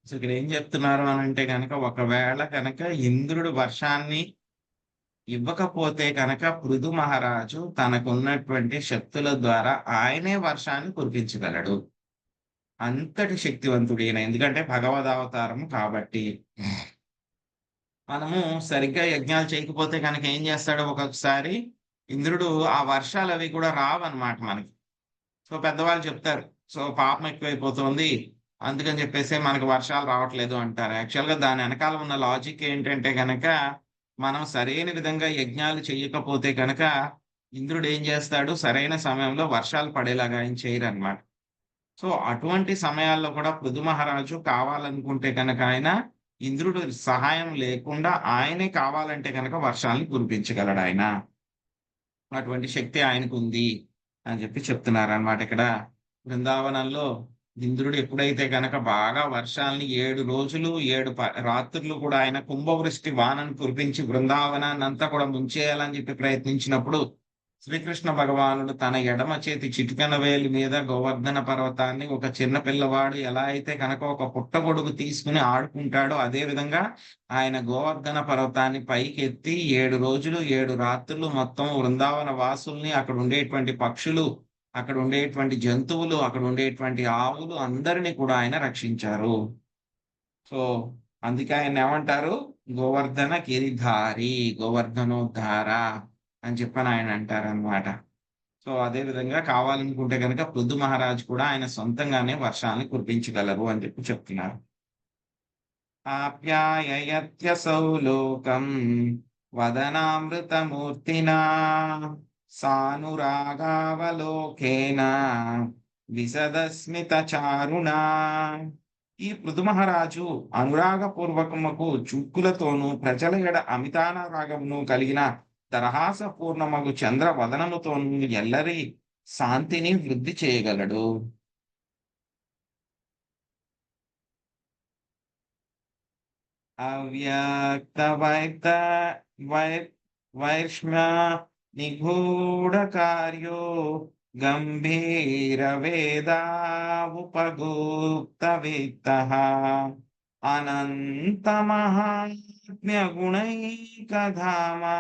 సో ఇక్కడ ఏం చెప్తున్నారు అని అంటే కనుక, ఒకవేళ కనుక ఇంద్రుడు వర్షాన్ని ఇవ్వకపోతే కనుక పృథు మహారాజు తనకున్నటువంటి శక్తుల ద్వారా ఆయనే వర్షాన్ని కురిపించగలడు. అంతటి శక్తివంతుడు ఈయన, ఎందుకంటే భగవద్ అవతారము కాబట్టి. మనము సరిగ్గా యజ్ఞాలు చేయకపోతే కనుక ఏం చేస్తాడు, ఒక్కొక్కసారి ఇంద్రుడు ఆ వర్షాలు అవి కూడా రావన్నమాట మనకి. సో పెద్దవాళ్ళు చెప్తారు, సో పాపం ఎక్కువైపోతుంది అందుకని చెప్పేసి మనకు వర్షాలు రావట్లేదు అంటారు. యాక్చువల్గా దాని వెనకాల ఉన్న లాజిక్ ఏంటంటే కనుక, మనం సరైన విధంగా యజ్ఞాలు చేయకపోతే కనుక ఇంద్రుడు ఏం చేస్తాడు, సరైన సమయంలో వర్షాలు పడేలాగా ఆయన చేయరు అనమాట. సో అటువంటి సమయాల్లో కూడా పృథు మహారాజు కావాలనుకుంటే కనుక ఆయన ఇంద్రుడు సహాయం లేకుండా ఆయనే కావాలంటే కనుక వర్షాలను కురిపించగలడు ఆయన. అటువంటి శక్తి ఆయనకు ఉంది అని చెప్పి చెప్తున్నారు అన్నమాట ఇక్కడ. బృందావనంలో ఇంద్రుడు ఎప్పుడైతే కనుక బాగా వర్షాలని 7 రోజులు 7 రాత్రులు కూడా ఆయన కుంభవృష్టి వానను కురిపించి బృందావనాన్ని అంతా కూడా ముంచేయాలని చెప్పి ప్రయత్నించినప్పుడు శ్రీకృష్ణ భగవానుడు తన ఎడమ చేతి చిటికెన వేలి మీద గోవర్ధన పర్వతాన్ని ఒక చిన్న పిల్లవాడు ఎలా అయితే కనుక ఒక పుట్టగొడుగు తీసుకుని ఆడుకుంటాడో అదే విధంగా ఆయన గోవర్ధన పర్వతాన్ని పైకి ఎత్తి 7 రోజులు 7 రాత్రులు మొత్తం బృందావన వాసుల్ని, అక్కడ ఉండేటువంటి పక్షులు, అక్కడ ఉండేటువంటి జంతువులు, అక్కడ ఉండేటువంటి ఆవులు అందరినీ కూడా ఆయన రక్షించారు. సో అందుకే ఆయన ఏమంటారు, గోవర్ధన గిరిధారి, గోవర్ధనోద్ధార అని చెప్పని ఆయన అంటారు అనమాట. సో అదే విధంగా కావాలనుకుంటే కనుక పృథు మహారాజు కూడా ఆయన సొంతంగానే వర్షాన్ని కురిపించగలరు అని చెప్పి చెప్తున్నారు. ఆప్యాయత్యసౌ లోకం వదనామృతమూర్తినా సానురాగావలోకేన విశదస్మిత చారుణా. ఈ పృథు మహారాజు అనురాగపూర్వకముకు చూక్కులతోనూ ప్రజల ఎడ అమితానురాగమును కలిగిన దరహాసపూర్ణమగు చంద్ర వదనముతోనూ ఎల్లరి శాంతిని వృద్ధి చేయగలడు. అవ్యక్త వైష్మ్య నిగూఢ కార్యో గంభీర వేదావుపగుప్త విత్తః అనంత మహాత్మ్య గుణైకధామా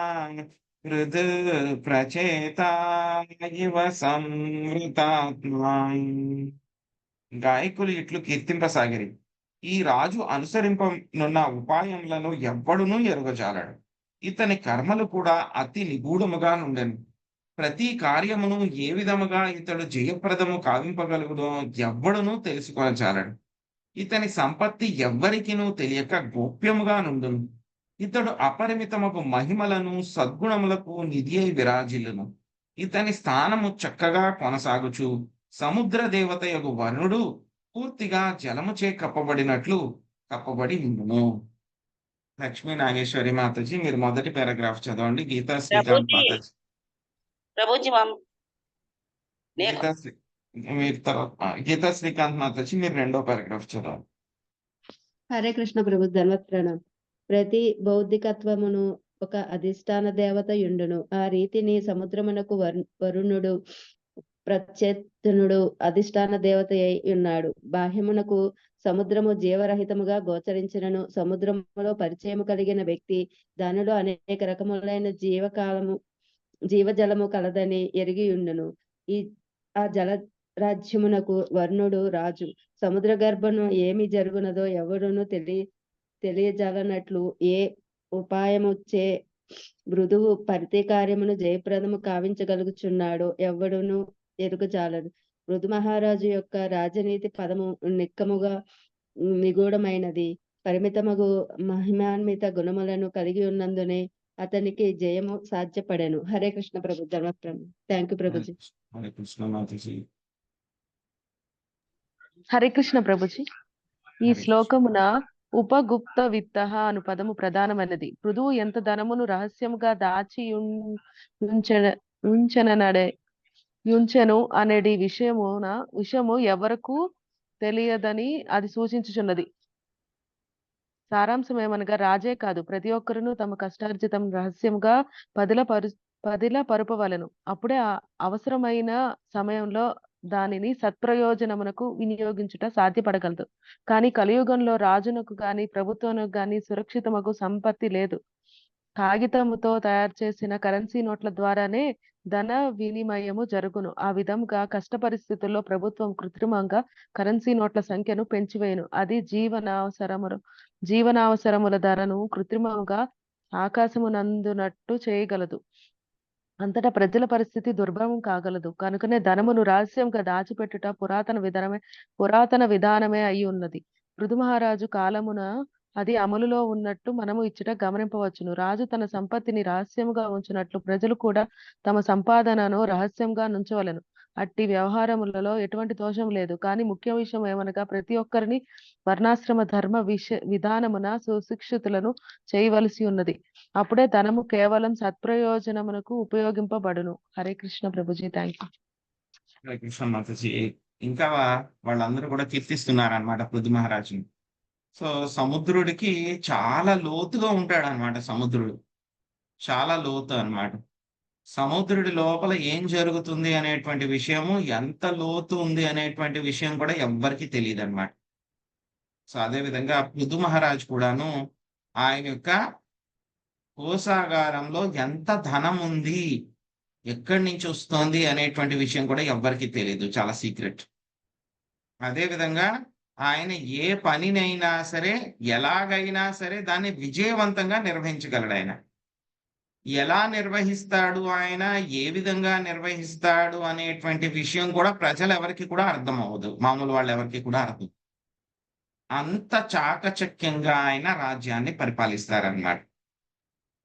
హృద్ ప్రచేతా ఇవ సంవృతాత్మా. గాయకులు ఇట్లు కీర్తింపసాగిరి, ఈ రాజు అనుసరింపనున్న ఉపాయములను ఎవ్వడునూ ఎరుగజాలడు. ఇతని కర్మలు కూడా అతి నిగూఢముగా నుండెను. ప్రతి కార్యమును ఏ విధముగా ఇతడు జయప్రదము కావింపగలుగుడో ఎవ్వడునూ తెలుసుకొనజాలడు. ఇతని సంపత్తి ఎవ్వరికినూ తెలియక గోప్యముగా నుండును. ఇతడు అపరిమితముకు మహిమలను సద్గుణములకు నిధి అయి విరాజిల్లును. ఇతని స్థానము చక్కగా కొనసాగుచు సముద్ర దేవతయగు వరుణుడు పూర్తిగా జలముచే కప్పబడి ఉండును. లక్ష్మీ నాగేశ్వరి మాతాజీ మీరు మొదటి పారాగ్రాఫ్ చదవండి. గీతా శ్రీకాంత్ మాతాజీ. ప్రభుజీ గీతా శ్రీకాంత్ మాతాజీ మీరు రెండో పారాగ్రాఫ్ చదవండి. హరే కృష్ణ ప్రభు. ధన్వత్ ప్రణాం. ప్రతి బౌద్ధికత్వమును ఒక అధిష్టాన దేవత యుండును. ఆ రీతిని సముద్రమునకు వరుణుడు ప్రచేతనుడు అధిష్టాన దేవత అయి ఉన్నాడు. బాహ్యమునకు సముద్రము జీవరహితముగా గోచరించినను సముద్రములో పరిచయము కలిగిన వ్యక్తి దానిలో అనేక రకములైన జీవజలము కలదని ఎరిగి ఉండును. ఆ జల రాజ్యమునకు వర్ణుడు రాజు. సముద్ర గర్భను ఏమి జరుగునదో ఎవడును తెలియజాలనట్లు ఏ ఉపాయముచే మృదువు పరితికార్యమును జయప్రదము కావించగలుగుచున్నాడో ఎవడును ఎరుగజాలడు. మృదు మహారాజు యొక్క రాజనీతి పదము నిక్కముగా నిగూఢమైనది. పరిమితమగు మహిమాన్విత గుణములను కలిగి ఉన్నందునే అతనికి జయము సాధ్యపడెను. హరే కృష్ణ ప్రభు. ధర్మప్రభు. Thank you Prabhuji. హరే కృష్ణ మాతాజీ. హరే కృష్ణ ప్రభుజీ. ఈ శ్లోకమున ఉపగుప్త విత్త అను పదము ప్రధానమైనది. పృథువు ఎంత ధనమును రహస్యముగా దాచి ఉంచెను అనేది విషయము ఎవరకు తెలియదని అది సూచించుచున్నది. సారాంశం ఏమనగా రాజే కాదు ప్రతి ఒక్కరును తమ కష్టార్జితం రహస్యముగా పదిల పరుపవలను. అప్పుడే అవసరమైన సమయంలో దానిని సత్ప్రయోజనమునకు వినియోగించుట సాధ్యపడగలదు. కానీ కలియుగంలో రాజునకు గాని ప్రభుత్వానికి గాని సురక్షితమగు సంపత్తి లేదు. కాగితముతో తయారు చేసిన కరెన్సీ నోట్ల ద్వారానే ధన వినిమయము జరుగును. ఆ విధంగా కష్ట పరిస్థితుల్లో ప్రభుత్వం కృత్రిమంగా కరెన్సీ నోట్ల సంఖ్యను పెంచివేయును. అది జీవనావసరముల ధరను కృత్రిమంగా ఆకాశమునందునట్టు చేయగలదు. అంతటా ప్రజల పరిస్థితి దుర్భరం కాగలదు. కనుకనే ధనమును రహస్యంగా దాచిపెట్టుట పురాతన విధానమే అయి ఉన్నది. పృథు మహారాజు కాలమున అది అమలులో ఉన్నట్టు మనము ఇచ్చట గమనింపవచ్చును. రాజు తన సంపత్తిని రహస్యముగా ఉంచినట్లు ప్రజలు కూడా తమ సంపాదనను రహస్యంగా నుంచవలెను. అట్టి వ్యవహారములలో ఎటువంటి దోషం లేదు. కానీ ముఖ్య విషయం ఏమనగా ప్రతి ఒక్కరిని వర్ణాశ్రమ ధర్మ విధానమున సుశిక్షితులను చేయవలసి ఉన్నది. అప్పుడే ధనము కేవలం సత్ప్రయోజనమునకు ఉపయోగింపబడును. హరే కృష్ణ ప్రభుజీ. Thank you. హరే కృష్ణ మాతాజీ. ఇంకా వాళ్ళందరూ కూడా కీర్తిస్తున్నారనమాట పృథు మహారాజుని. సో సముద్రుడికి చాలా లోతుగా ఉంటాడు అనమాట. సముద్రుడు చాలా లోతు అన్నమాట. సముద్రుడి లోపల ఏం జరుగుతుంది అనేటువంటి విషయము, ఎంత లోతు ఉంది అనేటువంటి విషయం కూడా ఎవ్వరికి తెలియదు అనమాట. సో అదే విధంగా పృథు మహారాజు కూడాను ఆయన యొక్క కోశాగారంలో ఎంత ధనం ఉంది, ఎక్కడి నుంచి వస్తుంది అనేటువంటి విషయం కూడా ఎవ్వరికి తెలియదు, చాలా సీక్రెట్. అదే విధంగా ఆయన ఏ పనినైనా సరే ఎలాగైనా సరే దాన్ని విజయవంతంగా నిర్వహించగలడు. ఆయన ఎలా నిర్వహిస్తాడు, ఆయన ఏ విధంగా నిర్వహిస్తాడు అనేటువంటి విషయం కూడా ప్రజలు ఎవరికి కూడా అర్థం అవ్వదు, మామూలు వాళ్ళు ఎవరికి కూడా అర్థం. అంత చాకచక్యంగా ఆయన రాజ్యాన్ని పరిపాలిస్తారన్నమాట.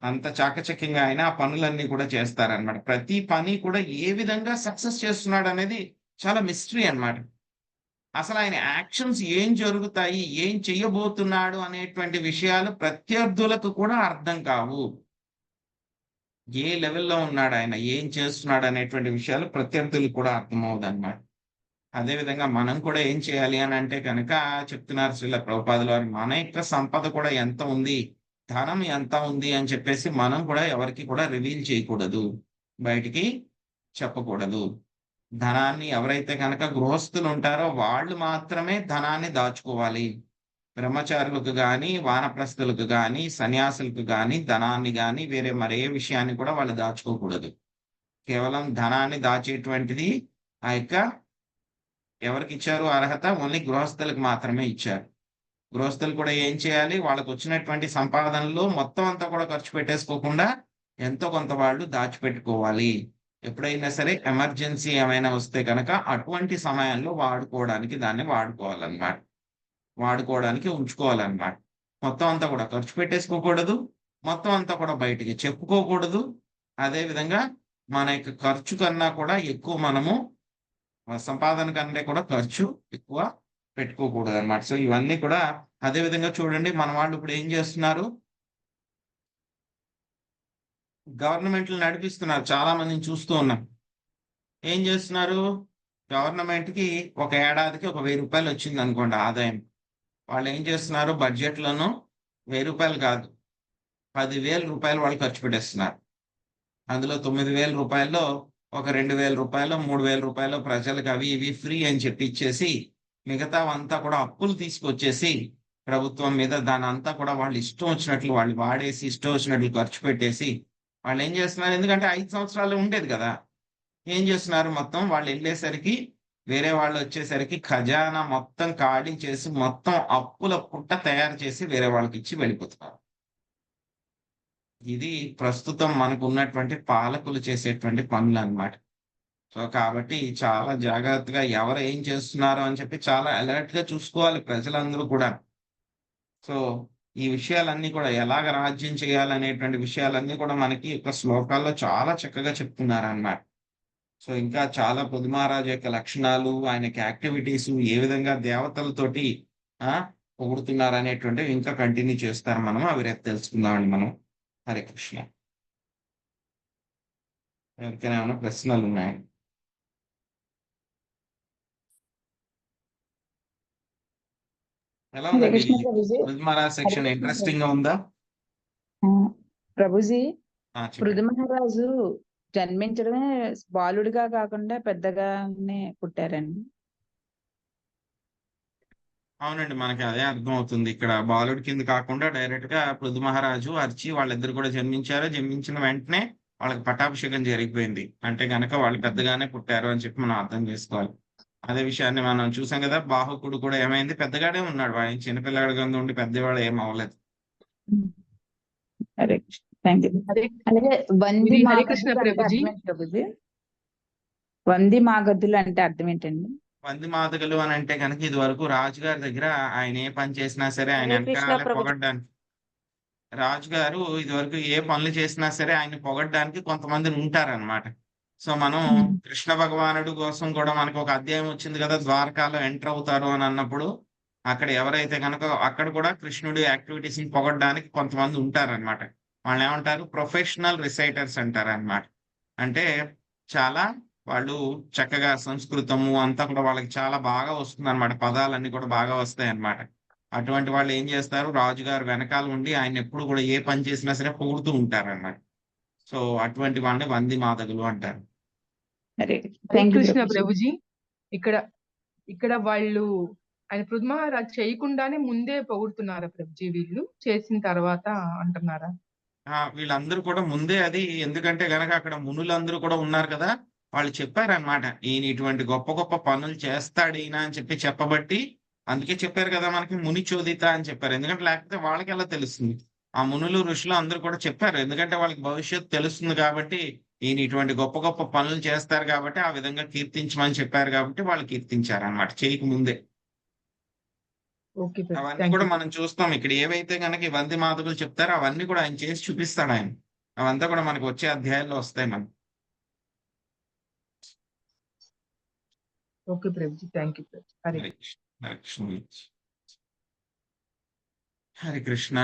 అంత చాకచక్యంగా ఆయన ఆ పనులన్నీ కూడా చేస్తారన్నమాట. ప్రతి పని కూడా ఏ విధంగా సక్సెస్ చేస్తున్నాడు అనేది చాలా మిస్టరీ అన్నమాట. అసలు ఆయన యాక్షన్స్ ఏం జరుగుతాయి, ఏం చెయ్యబోతున్నాడు అనేటువంటి విషయాలు ప్రత్యర్థులకు కూడా అర్థం కావు. ఏ లెవెల్లో ఉన్నాడు ఆయన, ఏం చేస్తున్నాడు అనేటువంటి విషయాలు ప్రత్యర్థులకు కూడా అర్థమవుతుంది అన్నమాట. అదేవిధంగా మనం కూడా ఏం చేయాలి అని అంటే కనుక చెప్తున్నారు శ్రీల ప్రభుపాదుల వారు, మన యొక్క సంపద కూడా ఎంత ఉంది, ధనం ఎంత ఉంది అని చెప్పేసి మనం కూడా ఎవరికి కూడా రివీల్ చేయకూడదు, బయటికి చెప్పకూడదు. ధనాన్ని ఎవరైతే కనుక గృహస్థులు ఉంటారో వాళ్ళు మాత్రమే ధనాన్ని దాచుకోవాలి. బ్రహ్మచారులకు కానీ, వానప్రస్థులకు కానీ, సన్యాసులకు కానీ ధనాన్ని కానీ వేరే మరే విషయాన్ని కూడా వాళ్ళు దాచుకోకూడదు. కేవలం ధనాన్ని దాచేటువంటిది ఆ యొక్క ఎవరికి ఇచ్చారు అర్హత, ఓన్లీ గృహస్థులకు మాత్రమే ఇచ్చారు. గృహస్థులు కూడా ఏం చేయాలి, వాళ్ళకు వచ్చినటువంటి సంపాదనలో మొత్తం అంతా కూడా ఖర్చు పెట్టేసుకోకుండా ఎంతో కొంత వాళ్ళు దాచిపెట్టుకోవాలి. ఎప్పుడైనా సరే ఎమర్జెన్సీ ఏమైనా వస్తే కనుక అటువంటి సమయంలో వాడుకోవడానికి దాన్ని వాడుకోవాలన్నమాట, వాడుకోవడానికి ఉంచుకోవాలన్నమాట. మొత్తం అంతా కూడా ఖర్చు పెట్టేసుకోకూడదు, మొత్తం అంతా కూడా బయటికి చెప్పుకోకూడదు. అదే విధంగా మన యొక్క ఖర్చు కన్నా కూడా ఎక్కువ మనము సంపాదన కంటే కూడా ఖర్చు ఎక్కువ పెట్టుకోకూడదు అన్నమాట. సో ఇవన్నీ కూడా అదే విధంగా చూడండి, మన వాళ్ళు ఇప్పుడు ఏం చేస్తున్నారు, గవర్నమెంట్లు నడిపిస్తున్నారు. చాలా మందిని చూస్తూ ఉన్నాం. ఏం చేస్తున్నారు, గవర్నమెంట్ కి ఒక ఏడాదికి ఒక 1000 రూపాయలు వచ్చింది అనుకోండి ఆదాయం. వాళ్ళు ఏం చేస్తున్నారు, బడ్జెట్లను 1000 రూపాయలు కాదు 10,000 రూపాయలు వాళ్ళు ఖర్చు పెట్టేస్తున్నారు. అందులో 9,000 రూపాయల్లో ఒక 2,000 రూపాయలు 3,000 రూపాయలు ప్రజలకు అవి ఇవి ఫ్రీ అని చెప్పి ఇచ్చేసి మిగతా అంతా కూడా అప్పులు తీసుకొచ్చేసి ప్రభుత్వం మీద దాని అంతా కూడా వాళ్ళు ఇష్టం వచ్చినట్లు వాళ్ళు వాడేసి ఇష్టం వచ్చినట్లు ఖర్చు పెట్టేసి వాళ్ళు ఏం చేస్తున్నారు, ఎందుకంటే 5 సంవత్సరాలు ఉండేది కదా, ఏం చేస్తున్నారు, మొత్తం వాళ్ళు వెళ్ళేసరికి వేరే వాళ్ళు వచ్చేసరికి ఖజానా మొత్తం ఖాళీ చేసి మొత్తం అప్పుల పుట్ట తయారు చేసి వేరే వాళ్ళకి ఇచ్చి వెళ్ళిపోతున్నారు. ఇది ప్రస్తుతం మనకు ఉన్నటువంటి పాలకులు చేసేటువంటి పనులు అన్నమాట. సో కాబట్టి చాలా జాగ్రత్తగా ఎవరు ఏం చేస్తున్నారో అని చెప్పి చాలా అలర్ట్ గా చూసుకోవాలి ప్రజలందరూ కూడా. సో ఈ విషయాలన్నీ కూడా ఎలాగ రాజ్యం చేయాలనేటువంటి విషయాలన్నీ కూడా మనకి ఒక శ్లోకాల్లో చాలా చక్కగా చెప్తున్నారు అన్నమాట. సో ఇంకా చాలా పృథు మహారాజు యొక్క లక్షణాలు, ఆయనకి యాక్టివిటీస్, ఏ విధంగా దేవతలతోటి పొగుడుతున్నారు అనేటువంటివి ఇంకా కంటిన్యూ చేస్తారు. మనం అవి రేపు తెలుసుకుందామండి మనం. హరే కృష్ణ. ఎవరికైనా ఏమైనా ప్రశ్నలు ఉన్నాయి? ఎలా ఉందండి పృథు మహారాజ్ సెక్షన్? ఇంట్రెస్టింగ్ గా ఉందా ప్రభుజీ? చెప్పండి. పృథు మహారాజు జన్మించడమే బాలుడిగా కాకుండా పెద్దగానే పుట్టారండి. అవునండి, మనకి అదే అర్థం అవుతుంది. ఇక్కడ బాలుడి కింద కాకుండా డైరెక్ట్ గా పృథు మహారాజు అర్చి వాళ్ళిద్దరు కూడా జన్మించారు. జన్మించిన వెంటనే వాళ్ళకి పట్టాభిషేకం జరిగిపోయింది. అంటే గనక వాళ్ళు పెద్దగానే పుట్టారు అని చెప్పి మనం అర్థం చేసుకోవాలి. అదే విషయాన్ని మనం చూసాం కదా, బాహుకుడు కూడా ఏమైంది, పెద్దగానే ఉన్నాడు. వాడు చిన్నపిల్లగాడు కింద ఉండి పెద్దవాడు ఏం అవ్వలేదు. అలాగే వంది హరే కృష్ణ మాగధులు అంటే ప్రభుజీ. అర్థం ఏంటి ప్రభుజీ? వంది మాగధులు అంటే అర్థం ఏంటండి? వంది మాతగలు అని అంటే కనుక ఇది వరకు రాజుగారి దగ్గర ఆయన ఏ పని చేసినా సరే ఆయన హరే కృష్ణ వెనకాల ప్రభు. పొగడ్డానికి, రాజుగారు ఇది వరకు ఏ పనులు చేసినా సరే ఆయన పొగడ్డానికి కొంతమంది ఉంటారన్నమాట. సో మనం కృష్ణ భగవానుడు కోసం కూడా మనకు ఒక అధ్యాయం వచ్చింది కదా, ద్వారకాలో ఎంటర్ అవుతారు అని అన్నప్పుడు అక్కడ ఎవరైతే కనుక అక్కడ కూడా కృష్ణుడి యాక్టివిటీస్ ని పొగడడానికి కొంతమంది ఉంటారన్నమాట. వాళ్ళు ఏమంటారు, ప్రొఫెషనల్ రిసైటర్స్ అంటారు అన్నమాట. అంటే చాలా వాళ్ళు చక్కగా సంస్కృతము అంతా కూడా వాళ్ళకి చాలా బాగా వస్తుంది అనమాట, పదాలన్నీ కూడా బాగా వస్తాయి అన్నమాట. అటువంటి వాళ్ళు ఏం చేస్తారు, రాజుగారు వెనకాల ఉండి ఆయన ఎప్పుడు కూడా ఏ పని చేసినా సరే పొగుడుతూ ఉంటారు అన్నమాట. సో అటువంటి వాళ్ళని వంది మాదగులు అంటారు. హరే హరే కృష్ణ ప్రభుజీ. ఇక్కడ ఇక్కడ వాళ్ళు ఆయన పృథు మహారాజ్ చేయకుండానే ముందే పొగుడుతున్నారా ప్రభుజీ, వీళ్ళు చేసిన తర్వాత అంటున్నారా? వీళ్ళందరూ కూడా ముందే అది, ఎందుకంటే గనక అక్కడ మునులందరూ కూడా ఉన్నారు కదా, వాళ్ళు చెప్పారనమాట, ఈయన ఇటువంటి గొప్ప గొప్ప పనులు చేస్తాడు ఈయన అని చెప్పి చెప్పబట్టి, అందుకే చెప్పారు కదా మనకి ముని చోదిత అని చెప్పారు. ఎందుకంటే లేకపోతే వాళ్ళకి ఎలా తెలుస్తుంది? ఆ మునులు ఋషులు అందరూ కూడా చెప్పారు, ఎందుకంటే వాళ్ళకి భవిష్యత్తు తెలుస్తుంది కాబట్టి, ఈయన ఇటువంటి గొప్ప గొప్ప పనులు చేస్తారు కాబట్టి ఆ విధంగా కీర్తించమని చెప్పారు కాబట్టి వాళ్ళు కీర్తించారు అనమాట చేయక ముందే. ఓకే ప్రభు, అవన్నీ థ్యాంక్ కూడా యూ. మనం చూస్తాం ఇక్కడ, ఏవైతే కనుక ఈ వంది మాతకులు చెప్తారో అవన్నీ కూడా ఆయన చేసి చూపిస్తాడు ఆయన. అవంతా కూడా మనకు వచ్చే అధ్యాయాల్లో వస్తాయి మనకి. ఓకే ప్రభుజీ, థ్యాంక్ యూ ప్రభు. హరే హరే కృష్ణ, హరే కృష్ణ. హరే కృష్ణ.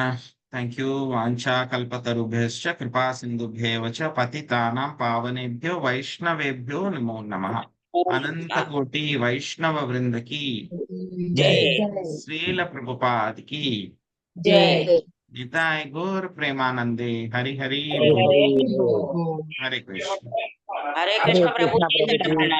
Thank you. వాంఛా కల్పతరుభ్యశ్చ కృపా సింధుభ్యేవ చ పతితానాం పావనేభ్యో వైష్ణవేభ్యో నమో నమః. అనంత కోటి వైష్ణవ వృందకి జై. శ్రీల ప్రభుపాదికి జై. నితాయ్ గౌర్ ప్రేమానందే. హరి హరి హరి బోల్. బోల్. హరే కృష్ణ. హరే కృష్ణ ప్రభుజీ దండ ప్రణామాలు.